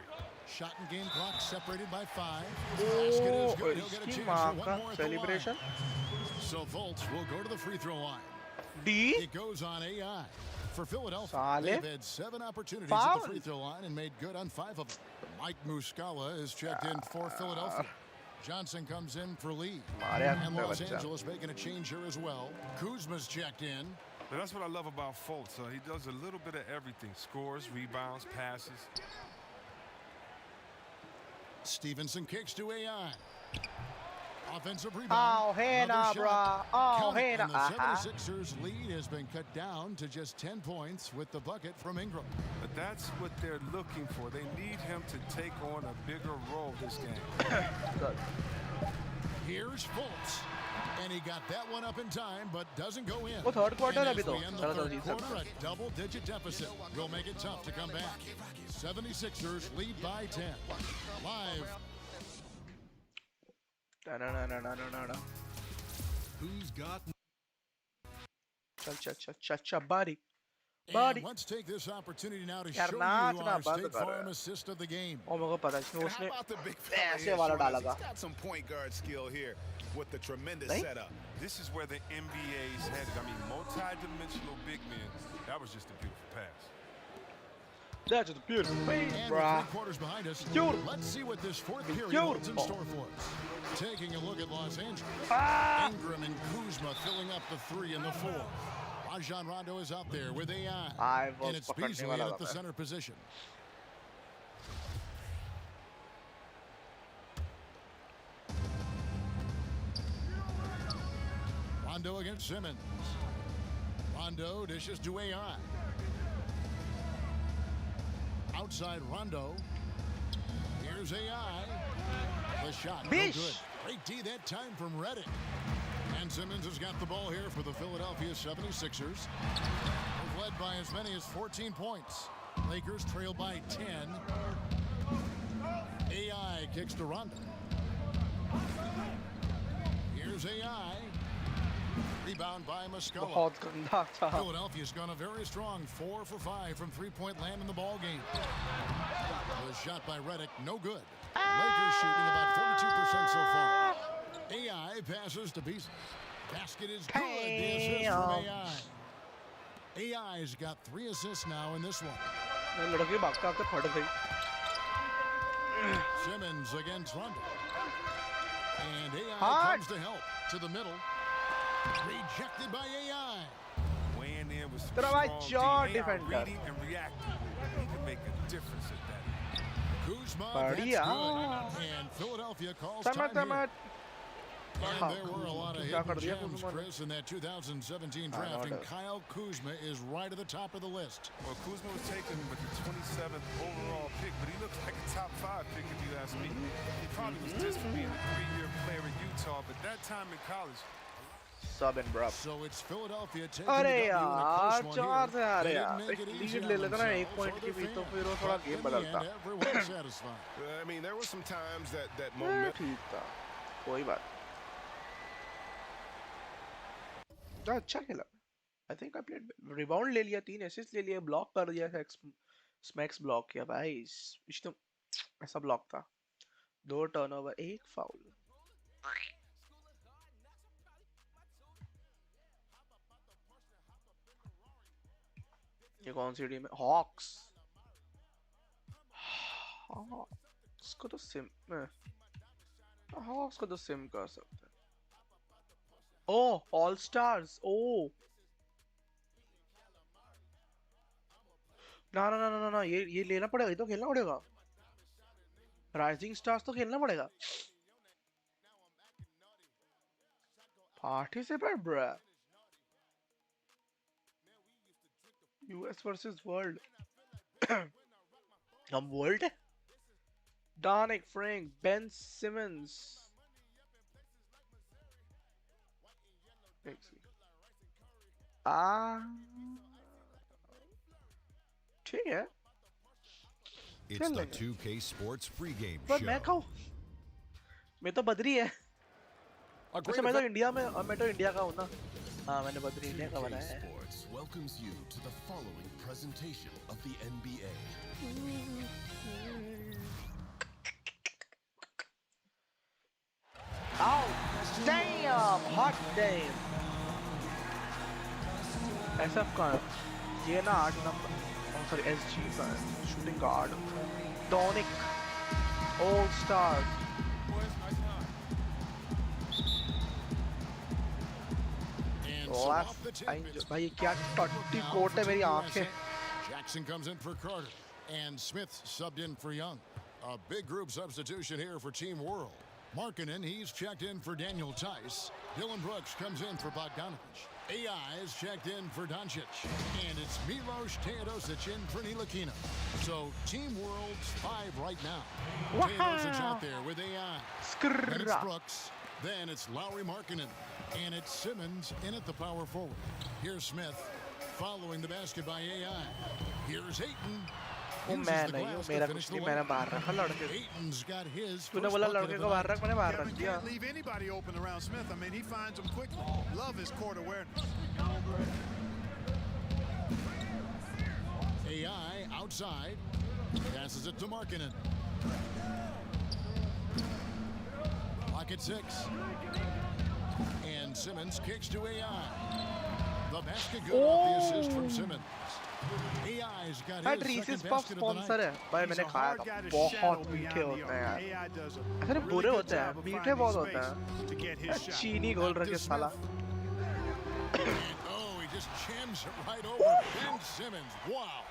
Shot and game clock separated by 5. Basket is Oh, good. He'll get a इसकी chance माँ for का one more at the line. celebration. So Fultz will go to the free throw line. D. It goes on AI. For Philadelphia, Saale. they've had 7 opportunities Foul. at the free throw line and made good on 5 of them. Mike Muscala is checked in for Philadelphia. Johnson comes in for Lee. मारे And अपने Los बच्चा Angeles making a change here as well. Kuzma's checked in. But that's what I love about Fultz. He does a little bit of everything. Scores, rebounds, passes. Stevenson kicks to AI. Offensive rebound. Oh, hey Another now, shot. bro. Oh, Count it, hey now. and the 76ers lead has been cut down to just 10 points with the bucket from Ingram. But that's what they're looking for. They need him to take on a bigger role this game. Good. Here's Fultz. And he got that one up in time, but doesn't go in. वो third quarter And अभी as तो we end the सारा तो third जीत quarter, सकते a double-digit deficit will make it tough to come back. 76ers lead by 10. Live. हैं Who's got अच्छा body And let's take this opportunity now to यार show you नाचना our बंद State कर Farm assist of the game. और मेरे को पता है And उसने how about the big fella ऐसे here, वाला showing डाला us था he's got some point guard skill here with the tremendous नहीं? setup. This is where the NBA's headed. I mean, multi-dimensional big men. That was just a beautiful pass. That's a beautiful face, And bro. with 3 quarters behind us, Beautiful. let's see what this fourth period Beautiful. holds in store for us. Taking a look at Los Angeles. Ah! Ingram and Kuzma filling up the 3 and the 4. Rajon Rondo is out there with AI. I was And it's पकड़ने Beasley वाला at the था मैं। center position. Rondo against Simmons. Rondo dishes to AI. Outside Rondo. Here's AI. The shot. No Bish. good. Great D that time from Redick. And Simmons has got the ball here for the Philadelphia 76ers. They've led by as many as 14 points. Lakers trail by 10. AI kicks to Rondo. Here's AI. Rebound by Muscala. बहुत गंदा था Philadelphia's gone a very strong 4 for 5 from three-point land in the ball game. The shot by Redick, no good. Lakers shooting about 42% so far. AI passes to Beasley. Basket is good. The assist from AI. AI's got 3 assists now in this one. मैं लड़के भागते आते फट गई Simmons against Rondo. And AI Hard. comes to help to the middle. Rejected by AI. Weighing in with some तेरा भाई strong चार D. They are defender. reading and reacting. He can make a difference at that. Kuzma, that's बढ़िया good. And Philadelphia calls समझ time here. समझ And there were a lot of क्या hidden कर दिया gems, Kuzma ने? Chris, in that 2017 I draft, know and that. Kyle Kuzma is right at the top of the list. Well, Kuzma was taken with the 27th overall pick, but he looks like a top 5 pick if you ask me. He probably was just for being a 3-year player in Utah, but that time in college, सब in bro So it's Philadelphia taking अरे the W in a यार close one चार here. थे यार They यार didn't make एक it easy lead on ले लेता ना एक themselves पॉइंट or की their भी तो fans, फिर वो थोड़ा but गेम in the बदलता end, everyone's satisfied. I mean, there were some times that हाँ, moment. ठीक था कोई बात नहीं अच्छा खेला I think I played rebound ले लिया 3 असिस्ट ले लिए ब्लॉक कर दिया स्मैक्स ब्लॉक किया भाई इस तो ऐसा ब्लॉक था 2 टर्नओवर 1 फाउल ये कौन सी टीम है हॉक्स हॉक्स को तो सिम हॉक्स को तो सिम कर सकते हैं ओह ऑल स्टार्स ओह ना ना ना ना ना ये लेना पड़ेगा ये तो खेलना पड़ेगा राइजिंग स्टार्स तो खेलना पड़ेगा participate bro US versus world हम वर्ल्ड है Donick Frank Ben Simmons ठीक है It's खेल the लेंगे 2K Sports pregame पर मैं show. कहूँ मैं तो बदरी है अच्छा मैं तो इंडिया में मैं तो इंडिया का हूँ ना हाँ मैंने बदरी इंडिया का 2K बनाया है Sports welcomes you to the following presentation of the NBA. Oh, damn! Hot damn! SF का है ये ना 8 नंबर oh sorry SG का है shooting guard Donick All Stars Last off the tip, time it's भाई क्या टट्टी now कोट है for मेरी Team आंखें. USA. Jackson comes in for Carter, and Smith subbed in for Young. A big group substitution here for Team World. Markkanen, he's checked in for Daniel Tice. Dylan Brooks comes in for Bogdanovich. AI is checked in for Doncic. And it's Milos Teodosic in for Ntilikina. So Team World's 5 right now. Teodosic out there with AI. Then it's Brooks. Then it's Lowry Markkanen. And it's Simmons in at the power forward. Here's Smith following the basket by AI. Here's Ayton. वो मैं नहीं हूँ मेरा कुछ नहीं मैंने बाहर रखा लड़के Ayton's got his तूने first बोला bucket लड़के of को the बाहर night. रख मैंने बाहर रख Kevin दिया. can't leave anybody open around Smith. I mean, he finds them quickly. Love his court awareness. AI outside. Passes it to Markkanen. Pocket 6. And Simmons kicks to AI. The basket good off the assist from Simmons. AI's got that his recess second puff basket of the sponsor night. है भाई He's मैंने a खाया hard था guy to बहुत shadow मीठे beyond होते the हैं arc. यार AI does a अरे really बुरे good होते हैं job of मीठे finding बहुत होते space हैं to get his shot. चीनी घोल रखे साला And, oh, he just jams it right over Ben Simmons. Wow.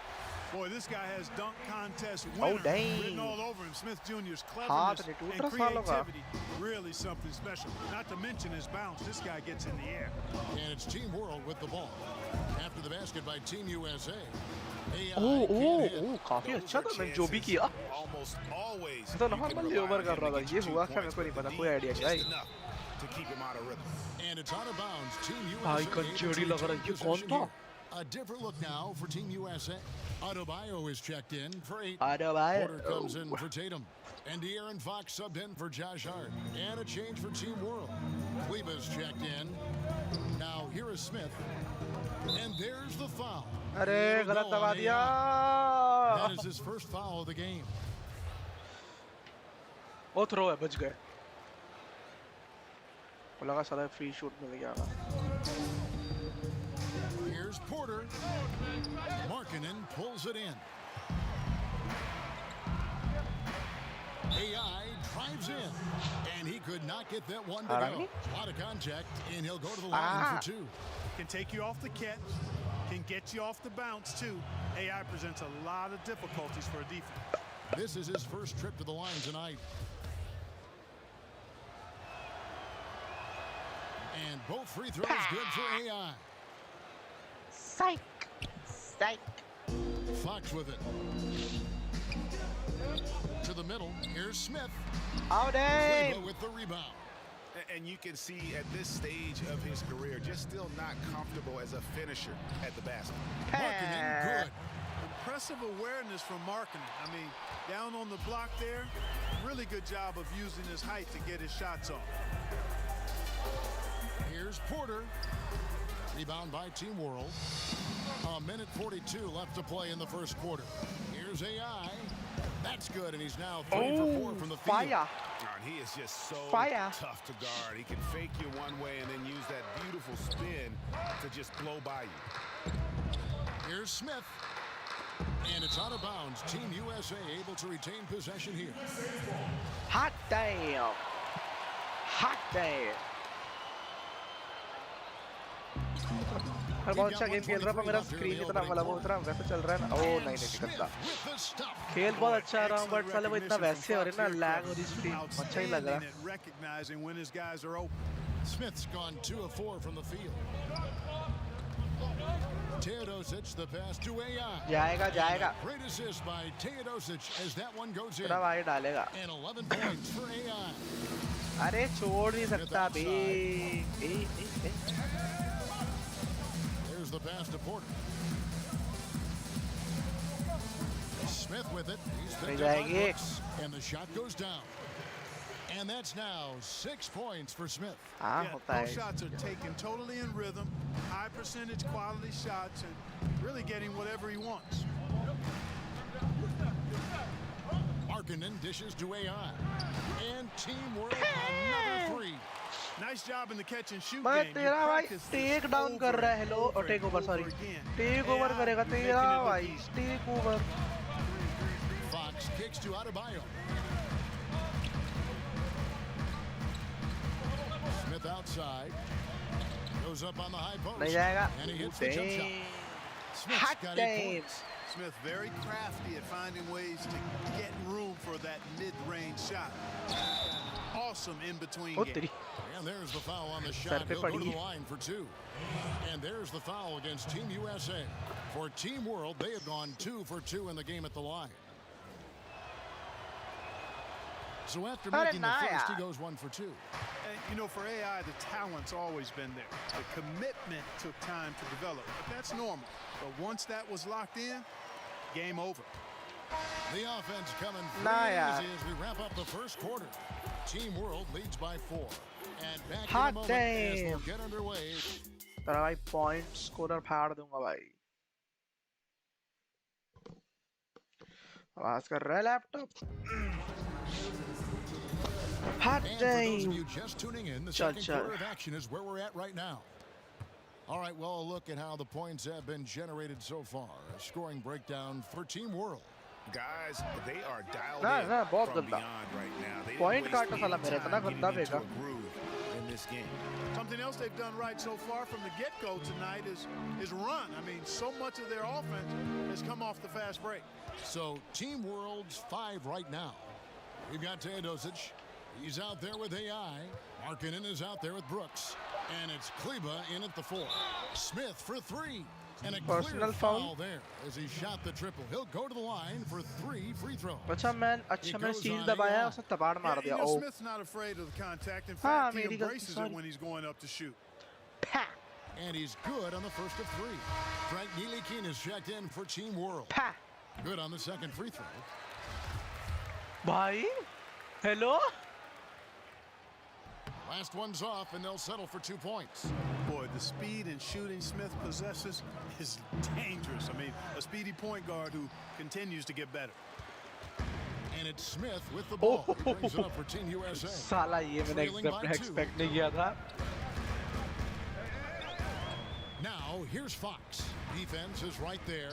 Boy, this guy has dunk contest winner written all over him. Smith Jr.'s हाथ cleverness नहीं टूट and रहा सालों का creativity, really something special. Not to mention his bounce. This guy gets in the air. And it's Team World with the ball. After the basket by Team USA. AI oh can't oh hit. ओह काफी अच्छा था मैंने जो भी किया Almost always. तो normally over कर रहा था ये हुआ क्या मेरे को नहीं पता कोई आइडिया नहीं भाई To keep him out of rhythm. And it's out of bounds. Team भाई USA कंचेड़ी able लग to रहा है retain ये कौन possession था here. A different look now for Team USA. Adebayo is checked in for 8. Adebayo. Porter comes in for Tatum. And De'Aaron Fox subbed in for Josh Hart. And a change for Team World. Kleba's checked in. Now here is Smith. And there's the foul. अरे It'll गलत go दबा on दिया AI. That is his first foul of the game. वो throw है बच गए वो लगा साला फ्री शूट मिल गया Here's Porter. Markkanen pulls it in. AI drives in. And he could not get that one to go. A lot of contact, and he'll go to the line for 2. Can take you off the catch, can get you off the bounce too. AI presents a lot of difficulties for a defense. This is his first trip to the line tonight. And both free throws good for AI. Psych. Psych. Fox with it. To the middle. Here's Smith. Out there. Kleba with the rebound. And you can see at this stage of his career, just still not comfortable as a finisher at the basket. Markkanen good. Impressive awareness from Markkanen. I mean, down on the block there, really good job of using his height to get his shots off. Here's Porter. Rebound by Team World. A minute 42 left to play in the first quarter. Here's AI. That's good, and he's now 3 for 4 from the field. Fire. And he is just so Fire. tough to guard. He can fake you one way and then use that beautiful spin to just blow by you. Here's Smith. And it's out of bounds. Team USA able to retain possession here. Hot damn. Hot damn. मैं बहुत अच्छा game खेल रहा था मेरा screen इतना वाला वो उतना वैसे चल रहा है ना ओ नहीं नहीं करता खेल बहुत अच्छा रहा हूँ बट साले वो इतना वैसे हो रही ना लैग हो रही स्क्रीन अच्छा ही लग रहा है Recognizing when his guys are open. Smith's gone 2 of 4 from the field. Teodosic, the pass to AI. जाएगा जाएगा Great assist by Teodosic as that one goes in. पूरा भाई डालेगा And 11 points for AI. अरे छोड़ नहीं सकता बे There's the pass to Porter. Smith with it. He's picked up by Brooks, and the shot goes down. And that's now 6 points for Smith. Those shots are taken totally in rhythm, high percentage quality shots, and really getting whatever he wants. Markkanen dishes to AI. And Team World another 3. Nice job in the catch and shoot मैं game. तेरा भाई take down कर रहा है hello और take over sorry take over करेगा तेरा भाई take over Fox kicks to Adebayo. Smith outside. Goes up on the high post. नहीं जाएगा. And he hits the jump shot. Smith's Hot got 8 damn. points. Smith very crafty at finding ways to get room for that mid-range shot. Awesome in between Oh, game. तेरी. And there's the foul on the Sir shot. pe He'll go to the padi. line for 2. And there's the foul against Team USA. For Team World, they have gone 2 for 2 in the game at the line. So after making the first, he goes 1 for 2. And, you know, for AI, the talent's always been there. The commitment took time to develop, but that's normal. But once that was locked in, game over. The offense coming Nah, free yaar. easy as we wrap up the first quarter. Team World leads by 4. And back Hot in a moment as damn. we'll get underway. तेरा भाई point scorer फाड़ दूंगा भाई. आवाज कर रहा है laptop. Hot And for those of damn. you just tuning in, the Chal, second chal. quarter of action is where we're at right now. All right, well, a look at how the points have been generated so far. A scoring breakdown for Team World. Guys, they are dialed Nah, in nah, बहुत from गंदा. beyond right now. They Point didn't waste काटा साला any मेरा, time इतना getting गंदा into फेंका. a groove in this game. Something else they've done right so far from the get-go tonight is run. I mean, so much of their offense has come off the fast break. So Team World's 5 right now. We've got Teodosic. He's out there with AI. Markkanen is out there with Brooks. And it's Kleba in at the 4. Smith for 3. And a clear Personal foul foul. there as he shot the triple. He'll go to the line for 3 free throws. अच्छा मैं steal दबाया उसने तबाड़ मार Yeah, you दिया. know, Oh. Smith's not afraid of the contact. In हाँ, fact, he मेरी गलती, embraces sorry. it when he's going up to shoot. Pa. And he's good on the first of 3. Frank Ntilikina is checked in for Team World. Pa. Good on the second free throw. भाई. Hello. Last one's off, and they'll settle for 2 points. Boy, the speed and shooting Smith possesses is dangerous. I mean, a speedy point guard who continues to get better. And it's Smith with the ball. He brings it up for Team USA. साला ये मैंने Trailing by 2. expect नहीं किया था. Now, here's Fox. Defense is right there.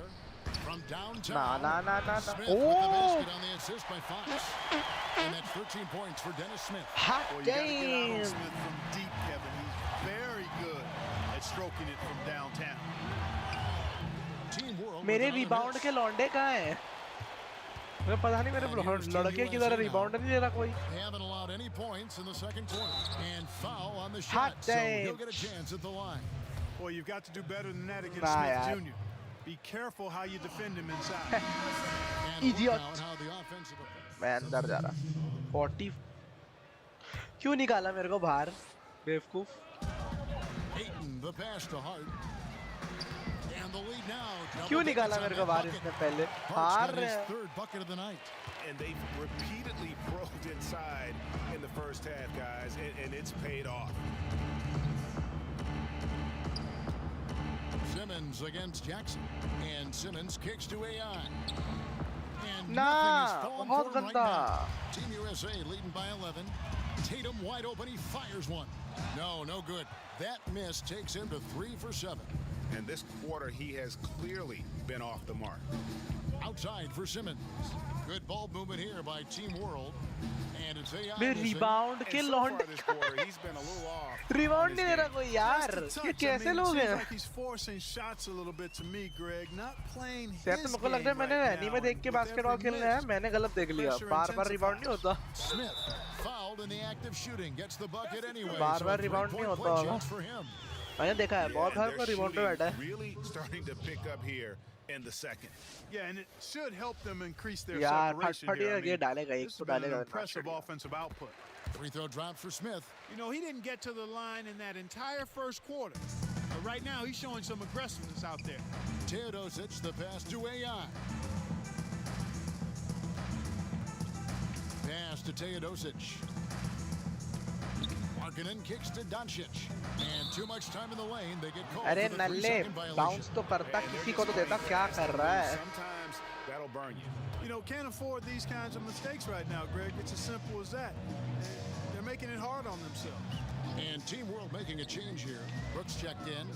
From downtown. Nah. Smith with the basket on the assist by Fox. And that's 13 points for Dennis Smith. Hot Boy, you gotta get out on damn. Smith from deep, Kevin. He's very good at stroking it from downtown. Team World. मेरे with another rebound miss. के लौंडे कहाँ हैं? मुझे पता नहीं मेरे लड़के की तरह rebound नहीं दे रहा कोई. They haven't allowed any points in the second quarter. And foul on the Hot shot. So damn. he'll get a chance at the line. Boy, you've got to do better than that against Nah, Smith yaar. Jr. Be careful how you defend him inside. And Idiot. look now at how the offensive. मैं अंदर जा रहा. 40. क्यों निकाला मेरे को बाहर? बेवकूफ. Ayton, the pass to Hart. And the lead now. क्यों निकाला मेरे को बाहर इसने पहले? Hart's हार got रहे his हैं. 3rd bucket of the night. And they've repeatedly probed inside in the first half, guys, and it's paid off. Simmons against Jackson. And Simmons kicks to AI. And Nah, nothing is falling बहुत for him right गंदा. now. Team USA leading by 11. Tatum wide open. He fires one. No good. That miss takes him to 3 for 7. And this quarter, he has clearly been off the mark. Outside for Simmons. Good ball movement here by Team World. And it's AI. मैं missing. rebound के And so far लौंडे. this quarter, he's been a little off. Rebound on नहीं his दे रहा game. कोई यार. Just a ये touch. I कैसे mean, लोग seems हैं? like he's forcing shots a little bit to me, Greg. Not playing his यार तो मेरे को लग रहा है game मैंने right रैनी now, में देख and के with बास्केटबॉल every खेलना है. miss, मैंने गलत देख लिया. pressure बार rebound नहीं होता. Smith fouled in the act of shooting. Gets the bucket anyway. Bar So bar 3 rebound point नहीं play होता chance होगा. for him. मैंने देखा है बहुत And हर their कोई rebound पे shooting बैठा है. really starting to pick up here in the second. Yeah, and it should help them increase their यार separation फट here. I ये mean, डालेगा एक this तो has been an डालेगा. impressive offensive output. Free throw drop for Smith. You know, he didn't get to the line in that entire first quarter. But right now, he's showing some aggressiveness out there. Teodosic, the pass to AI. Pass to Teodosic. Markkanen kicks to Doncic. And too much time in the lane. They get called अरे for the नल्ले 3-second violation. bounce तो करता किसी को तो देता. क्या कर रहा है? Sometimes that'll burn you. You know, can't afford these kinds of mistakes right now, Greg. It's as simple as that. They're making it hard on themselves. And Team World making a change here. Brooks checked in.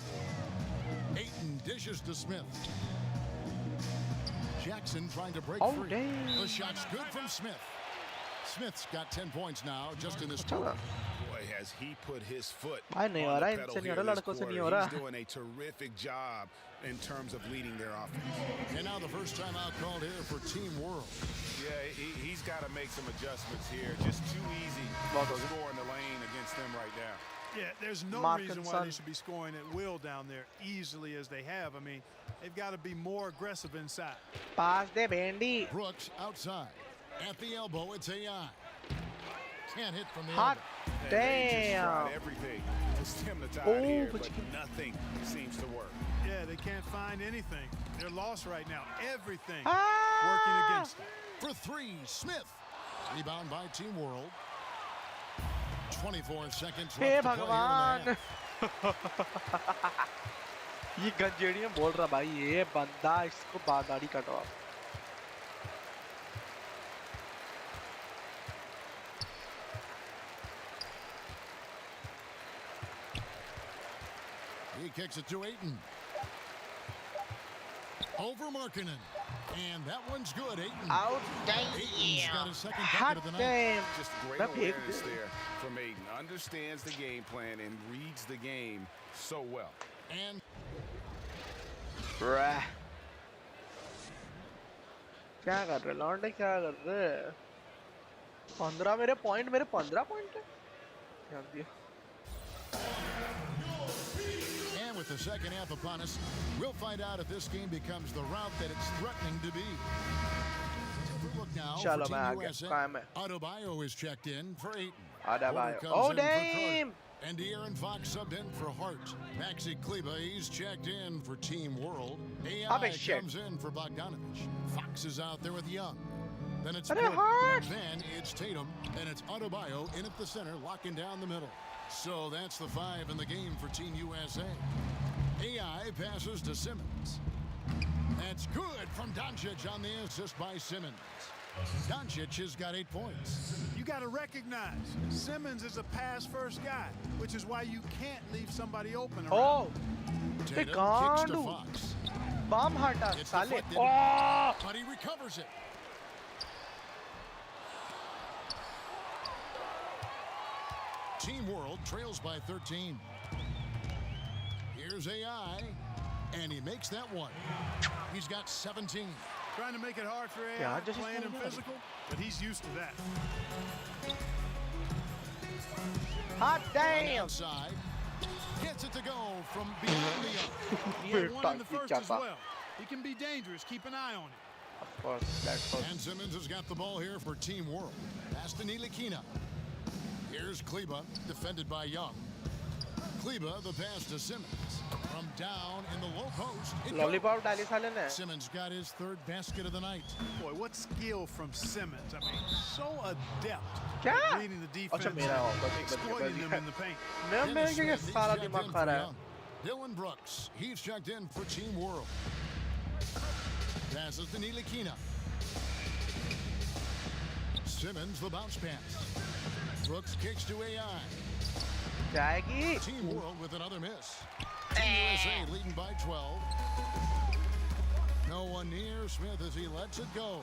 Ayton dishes to Smith. Jackson trying to break Oh, free. damn. The shot's good from Smith. Smith's got 10 points now just in this अच्छा quarter. Boy, has he put his foot भाई नहीं हो on रहा, the pedal इनसे नहीं here हो रहा, this लड़कों से नहीं quarter. हो रहा. He's doing a terrific job in terms of leading their offense. And now the first timeout called here for Team World. Yeah, he's got to make some adjustments here. Just too easy to score in the lane against them right now. Yeah, there's no reason why they should be scoring at will down there easily as they have. I mean, they've got to be more aggressive inside. Pass de Bendy. Brooks outside. At the elbow, it's AI. Can't hit from the Hot elbow. damn. Tried everything to stem the tide here, but nothing seems to work. Yeah, they can't find anything. They're lost right now. Everything working against them. For three, Smith. Rebound by Team World. 24 seconds hey left to play here in the भगवान. ये गंजेड़ियां बोल रहा भाई, ये बंदा इसको दाढ़ी कटवा. He kicks it to Ayton. Over Markkanen. And that one's good, Ayton. Out, Ayton's got his second Hot bucket of the night. damn. Just great awareness there from Ayton. Understands the game plan and reads the game so well. And Bruh. क्या कर रहे लॉन्डे, क्या कर रहे? 15 मेरे 15 point है. ध्यान दिया. And with the second half upon us, we'll find out if this game becomes the route that it's threatening to be. Look now for चलो मैं आ Team गया. USA. काम है. Adebayo is checked in for Ayton. Adebayo. Porter comes Oh in for damn. Carter. And De'Aaron Fox subbed in for Hart. Maxi Kleber, he's checked in for Team World. AI comes in for Bogdanovich. Fox is out there with Young. Then it's Porter. Then it's Tatum. And it's Adebayo in at the center, locking down the middle. So that's the 5 in the game for Team USA. AI passes to Simmons. That's good from Doncic on the assist by Simmons. Doncic has got 8 points. You got to recognize Simmons is a pass-first guy, which is why you can't leave somebody open around. Oh, Tatum they kicks can't to do. Fox. Bomb hata, It's साले. deflected, Oh, but he recovers it. Team World trails by 13. Here's AI, and he makes that one. He's got 17. Trying to make it hard for AI Yeah, just playing him physical, but he's used to that. hot damn. Outside, gets it to go from beyond the arc. He had one in the first as well. He can be dangerous. Keep an eye on him. Of course, that's And Simmons has got the ball here for Team World. Pass to Ntilikina. Here's Kleber, defended by Young. Kleber, the pass to Simmons. From down in the low post. it Lollipop goes. डाली साले ने. Simmons got his third basket of the night. Boy, what skill from Simmons. I mean, so adept क्या? at reading the defense, अच्छा मेरा and exploiting them in the paint. मैं Dennis क्या Smith, he's सारा checked दिमाग in खा for रहा है. Young. Dylan Brooks, he's checked in for Team World. Passes to Ntilikina. Simmons, the bounce pass. Brooks kicks to AI. जाएगी. Team World with another miss. Team USA leading by 12. No one near Smith as he lets it go.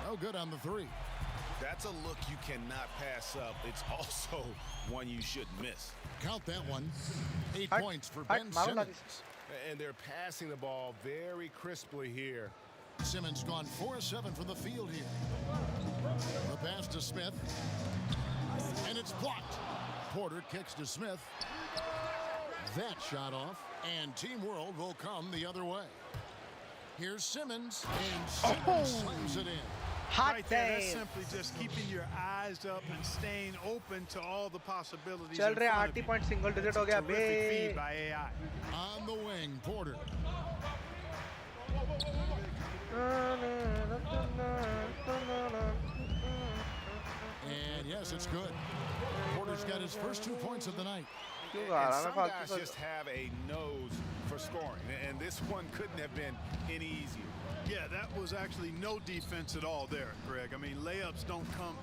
No good on the three. That's a look you cannot pass up. It's also one you shouldn't miss. Count that one. 8 points for Ben मारो ना Simmons. And they're passing the ball very crisply here. Simmons gone 4-7 from the field here. The pass to Smith. And it's blocked. Porter kicks to Smith. That shot off. And Team World will come the other way. Here's Simmons. And Simmons slams it in. Hot Right there, that's damn. simply just keeping your eyes up and staying open to all the possibilities. चल in रहे front of 80 you. Point single digit हो गया Terrific bay. feed by AI. On the wing, Porter. And yes, it's good. Porter's got his first 2 points of the night. क्यों गा And रहा some मैं guys फालतू just have a nose for scoring, and this one couldn't have been any easier. Yeah, that was actually no defense at all there, Greg. I mean, layups don't come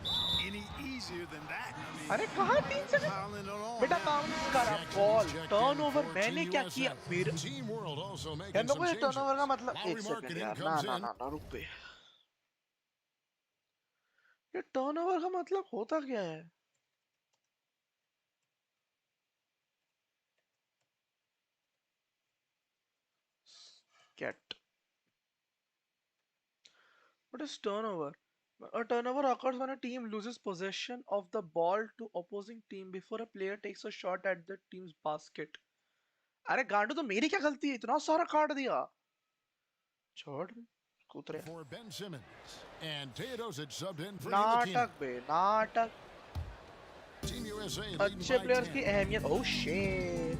any easier than that. I mean, अरे कहाँ 3 second? piling it on बेटा now. Bounce करा ball. Turnover मैंने क्या किया? मेरे Team World also यार making मेरे some को ये changes. टर्नओवर का मतलब Lowry एक सेकंड Markkanen यार. comes ना in. ना ना रुक बे. ये टर्नओवर का मतलब होता क्या है? What is turnover? A turnover occurs when a team loses possession of the ball to opposing team before a player takes a shot at the team's basket. अरे गांडू तो मेरी क्या गलती है इतना सारा काट दिया छोड़ कूद रहे For Ben Simmons and Teodosic subbed in for Ntilikina. नाटक बे नाटक Team USA leading अच्छे by प्लेयर्स 10. की अहमियत oh shit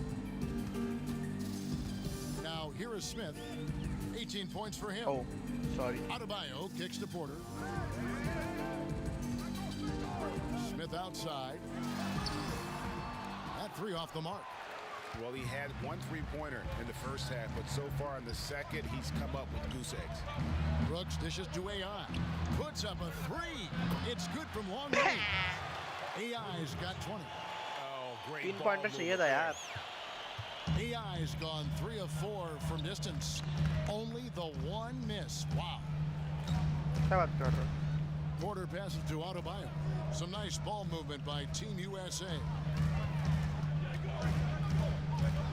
Now here is Smith. 18 points for him. oh sorry Adebayo kicks to Porter. Smith outside. That three off the mark. Well, he had one three-pointer in the first half, but so far in the second, he's come up with goose eggs. Brooks dishes to AI. Puts up a three. It's good from long range. AI's got 20. Oh, great 3 ball pointer चाहिए था यार AI's gone 3 of 4 from distance. Only the one miss. Wow. क्या बात कर रहे हो Porter passes to Adebayo. Some nice ball movement by Team USA.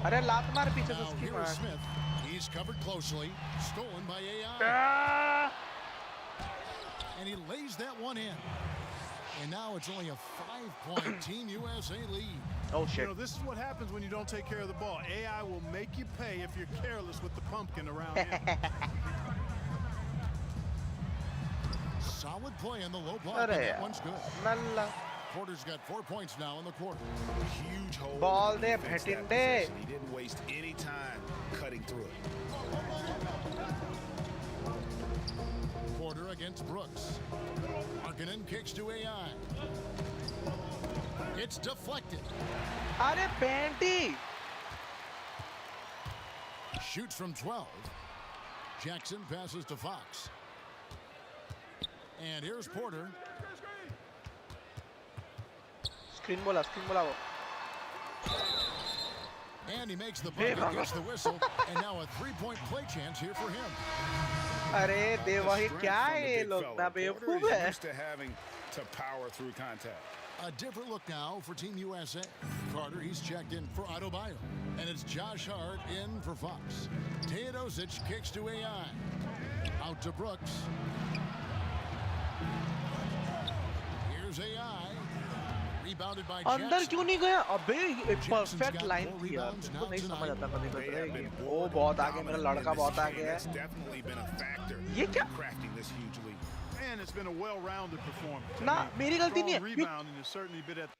अरे लात मार पीछे से Now उसकी here is मार Smith. He's covered closely. Stolen by AI. And he lays that one in. And now it's only a 5-point Team USA lead. oh You shit know, this is what happens when you don't take care of the ball. AI will make you pay if you're careless with the pumpkin around him. Solid play in the low block. अरे And that यार one's good. Nalla Porter's got 4 points now in the quarter. Huge hole. Ball in there, defense that Bhatinde. possession. He didn't waste any time cutting through it. Porter against Brooks. Markkanen kicks to AI. It's deflected. अरे panty Shoots from 12. Jackson passes to Fox. And here's Porter. Screen बोला वो And he makes the bucket, gets the whistle, and now a 3-point play chance here for him. अरे देवा ही Strength क्या from है the ये big लोग fella. ना Porter बेवकूफ is है used to having to power through contact. A different look now for Team USA. Carter, he's checked in for Adebayo. And it's Josh Hart in for Fox. Teodosic kicks to AI. Out to Brooks. Here's AI. Rebounded by अंदर Jackson. क्यों नहीं गया अबे ये Jackson's perfect got line 4 थी यार rebounds मुझको now नहीं समझ tonight. आता कभी They कभी have been वो borderline बहुत आगे मेरा dominant लड़का in बहुत this आगे game. है That's definitely been a factor ये क्या in crafting this huge lead. And it's been a well-rounded performance. I ना mean, मेरी गलती strong नहीं है rebounding has certainly been at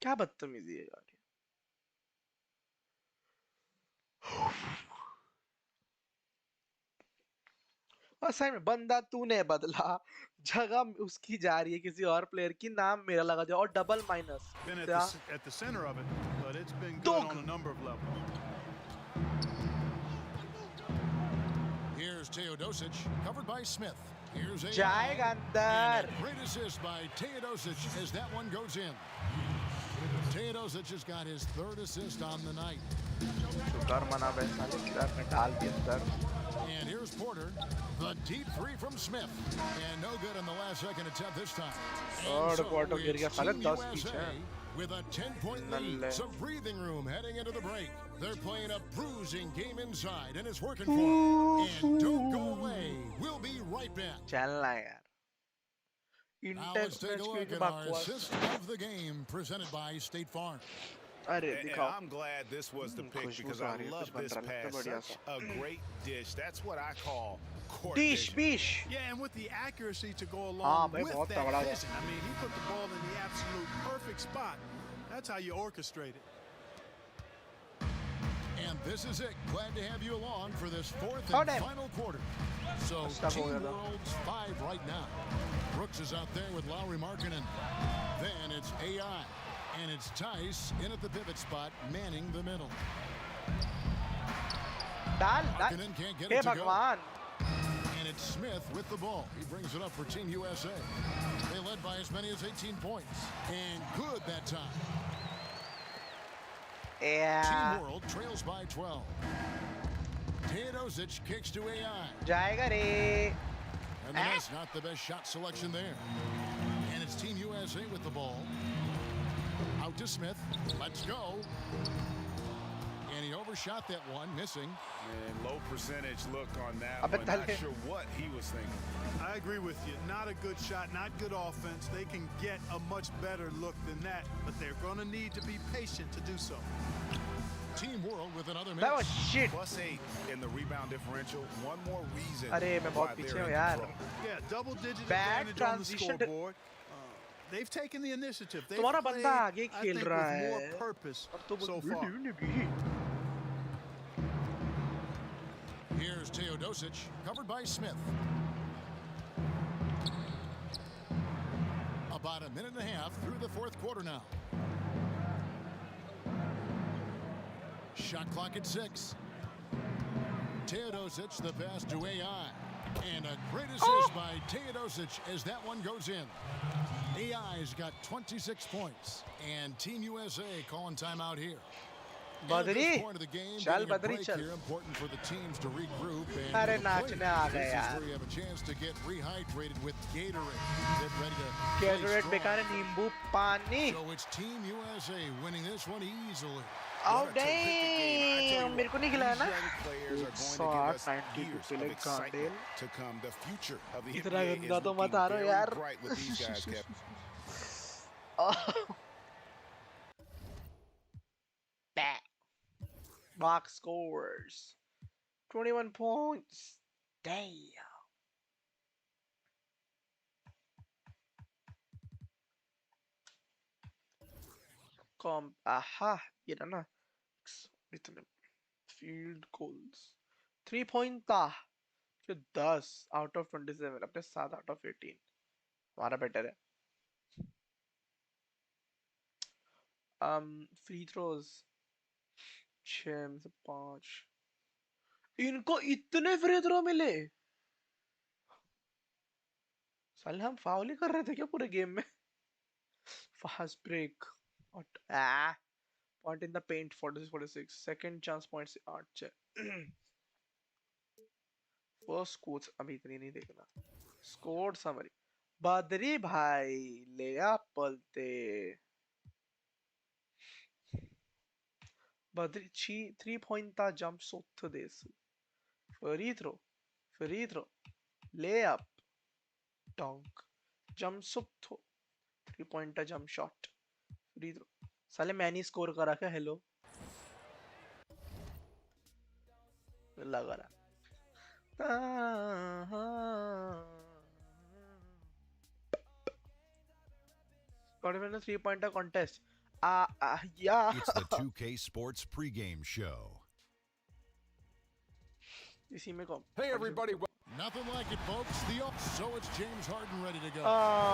क्या बदतमीजी है यार असल में बंदा तूने बदला जगह उसकी जा रही है किसी और प्लेयर की नाम मेरा लगा जाए और double minus been at the center of it, but it's been good on a number of levels. Here's Teodosic, covered by Smith. Here's AI. जाएगा अंदर And a great assist by Teodosic as that one goes in. Teodosic has got his 3rd assist on the night. शुक्र मना वैसा लेकर ने डाल दिया sir And here's Porter, the deep 3 from Smith. And no good in the last second attempt this time. और And so quarter गिर गया it's साले Team 10 USA पीछे with a 10-point lead. नल्ले Some breathing room heading into the break. They're playing a bruising game inside, and it's working for them. And don't go away. We'll be right back. चलना यार Now let's intense take match a की look at our बकवास assist of the game presented by State Farm. अरे And दिखाओ I'm glad this was the pick Khushboo because से आ I रही है love कुछ बन this रहा है pass. बढ़िया Such सा a great dish. That's what I call court बीश vision. बीश Yeah, and with the accuracy to go हाँ along भाई with बहुत that तगड़ा था vision. I mean, he put the ball in the absolute perfect spot. That's how you orchestrate it. And this is it. Glad to have you along for this 4th Oh, and damn. final quarter. So Stuff over Team there. World's 5 right now. Brooks is out there with Lowry Markkanen. Then it's AI. And it's Tice in at the pivot spot, manning the middle. डाल Markkanen can't get hey it to go. भगवान And it's Smith with the ball. He brings it up for Team USA. They led by as many as 18 points. And good that time. Yeah. Team World trails by 12. Teodosic kicks to AI. जाएगा रे And that's not the best shot selection there. And it's Team USA with the ball. Out to Smith. Let's go. And he overshot that one, missing. And low percentage look on that Abbe one. dale. Not sure what he was thinking. I agree with you. Not a good shot, not good offense. They can get a much better look than that, but they're going to need to be patient to do so. Team World with another miss. That was shit. +8 in the rebound differential. One more reason अरे मैं बहुत why पीछे they're हूँ in यार. control. Yeah, double-digit Bad advantage on the transition. scoreboard. They've taken the initiative. They've तुम्हारा played, बंदा आगे I खेल think, रहा with more है. purpose और तो so far. Here's Teodosic, covered by Smith. About a minute and a half through the fourth quarter now. Shot clock at 6. Teodosic, the pass to AI. And a great assist by Teodosic as that one goes in. AI's got 26 points. And Team USA calling timeout here. And at this Badri point of the game, चल getting a Badri break चल. here, important for the teams to regroup and अरे get a plate. नाचने आ गए This is यार. where you have a chance to get rehydrated with Gatorade. Get ready to play Gatorade strong. बेकार है नींबू पानी. So it's Team USA winning this one easily. Oh What a terrific game. I tell you damn! what, मेरे को नहीं खिलाया ना. these young players are going to 108, give us 92 years पे of like excitement गांडेल. to come. The future of the इतना NBA गंदा is तो मत looking आ रहा very यार. bright with these guys, Kevin. Box scores 21 points. Damn. Aha, ये रहा ना. इतने field goals 3 point था. फिर 10 out of 27 अपने 7 out of 18. हमारा better है. Free throws 6 में से 5. इनको इतने फ्री थ्रो मिले. साले हम फाउल ही कर रहे थे क्या पूरे गेम में? Fast break. Point in the paint 46. Second chance points 8 है. First scores अभी इतनी नहीं देखना. Scored summary. बदरी भाई ले आ पलते. बदरी 3 point था jump shot देस. Free throw. Lay up. Dunk. Jump shot. 3 point था jump shot. Free throw. साले मैंने स्कोर करा क्या? हेलो लगा रहा. 3 point contest. Yeah. It's the 2K Sports pregame show. इसी में कौन? Hey, everybody. Nothing like it, folks. So it's James Harden ready to go. Oh,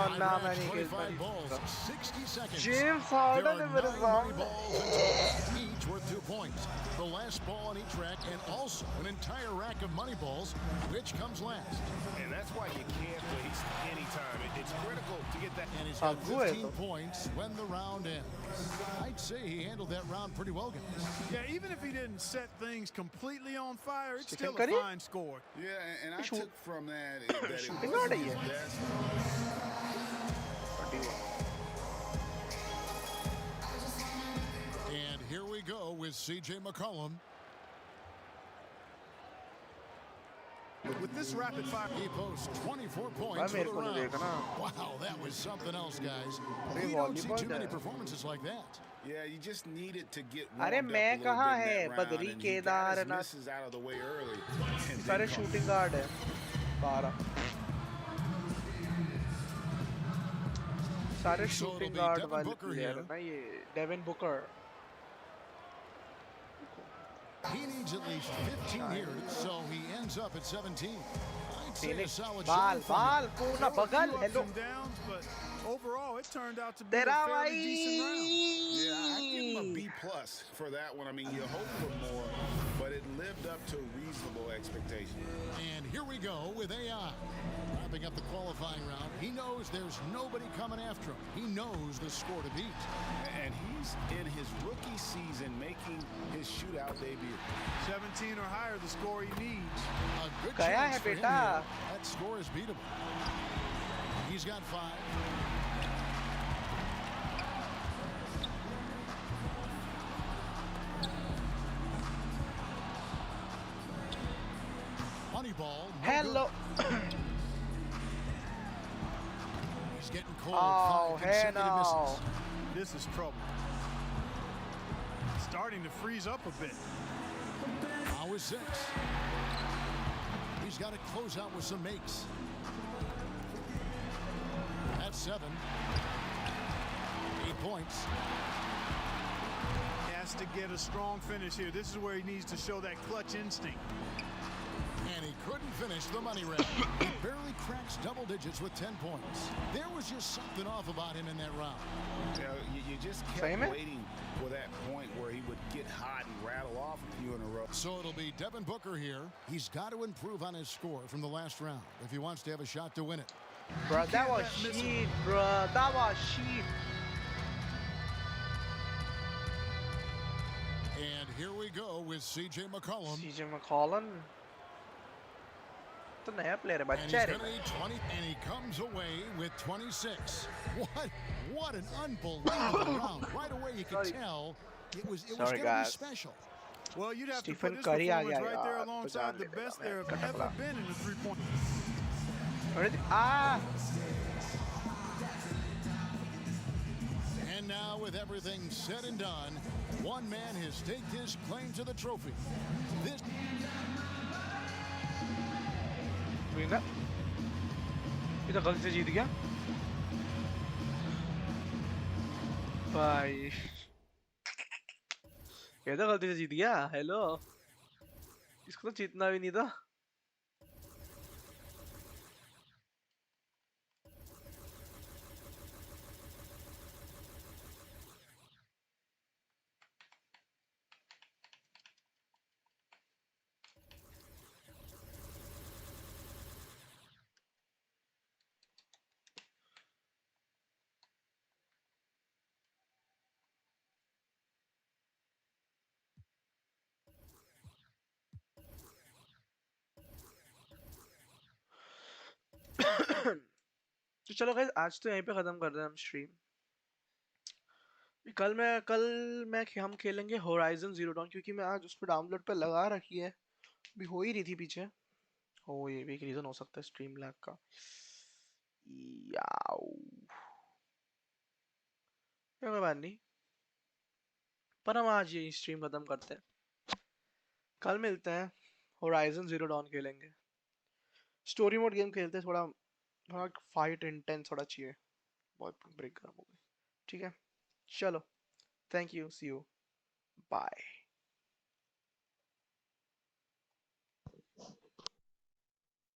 Five nah, rounds, man, he 25 balls, 60 seconds. James Harden There are is very 9 wrong. money balls in total, each worth 2 points. The last ball on each rack, and also an entire rack of money balls, which comes last. And that's why you can't waste any time. It's critical to get that. And he's got 15 points when the round ends. I'd say he handled that round pretty well, guys. Yeah, even if he didn't set things completely on fire, it's still a Curry? fine score. Yeah, and I took from that that it Shooting wasn't guard his है ये. best. And here we go with C.J. McCollum. With this rapid fire, he posts 24 points for the round. Wow, that was something else, guys. You don't see too many performances like that. Yeah, you just needed to get अरे warmed मैं up a little कहाँ bit है? in that round, Badri and he got his Kedarnath misses out of the way early. and सारे then come shooting guard है. 12 सारे shooting guard वाले player है ना ये. Devin Booker. He needs at least 15 here, so he ends up at 17. I'd say a solid बाल showing for him. बाल पूरा बगल. ups hello and downs, but overall, it turned out to be a तेरा fairly decent round. Yeah, I give him a B+ for that one. I mean, you hope for more, but it lived up to reasonable expectations. And here we go with AI. Wrapping up the qualifying round, he knows there's nobody coming after him. He knows the score to beat. And he's in his rookie season making his shootout debut. 17 or higher, the score he needs. A good गया chance है for him बेटा. here. That score is beatable. He's got 5. ball. No Hello. good. He's getting cold. Oh, 5 hey consecutive now. misses. This is trouble. Starting to freeze up a bit. Now is 6. He's got to close out with some makes. That's 7. 8 points. Has to get a strong finish here. This is where he needs to show that clutch instinct. And he couldn't finish the money round. He barely cracks double digits with 10 points. There was just something off about him in that round. You know, you just kept waiting for that point where he would get hot and rattle off a few in a row. So it'll be Devin Booker here. He's got to improve on his score from the last round if he wants to have a shot to win it. Bro, that was shit, bro. That was shit. And here we go with C.J. McCollum. C.J. McCollum. तो नया player है And he's बच्चा है gonna need 20, and he comes away with 26. What an unbelievable round. Right away you could tell it was Sorry, gonna guys. be special. Well, you'd have Stephen to put Curry this आ गया performance right there यार, alongside तो the जान best लेगा there मैं, have कटक ever ला। been in the three-point. And now with everything said and done, one man has staked his claim to the trophy. This winner ये तो गलती से जीत गया भाई ये तो गलती से जीत गया हेलो इसको तो जीतना भी नहीं था तो चलो गाइस आज तो यहीं पे खत्म कर रहे हैं हम स्ट्रीम कल मैं हम खेलेंगे होराइजन जीरो डॉन क्योंकि मैं आज उस पर डाउनलोड पे लगा रखी है अभी हो ही रही थी पीछे ओ ये भी एक रीजन हो सकता है स्ट्रीम लैग का याओ कोई बात नहीं पर हम आज ये स्ट्रीम खत्म करते हैं कल मिलते हैं होराइजन जीरो डॉन खेलेंगे स्टोरी मोड गेम खेलते हैं थोड़ा फाइट इंटेंस थोड़ा चाहिए बहुत ब्रेक गर्म हो गई ठीक है चलो thank you see you bye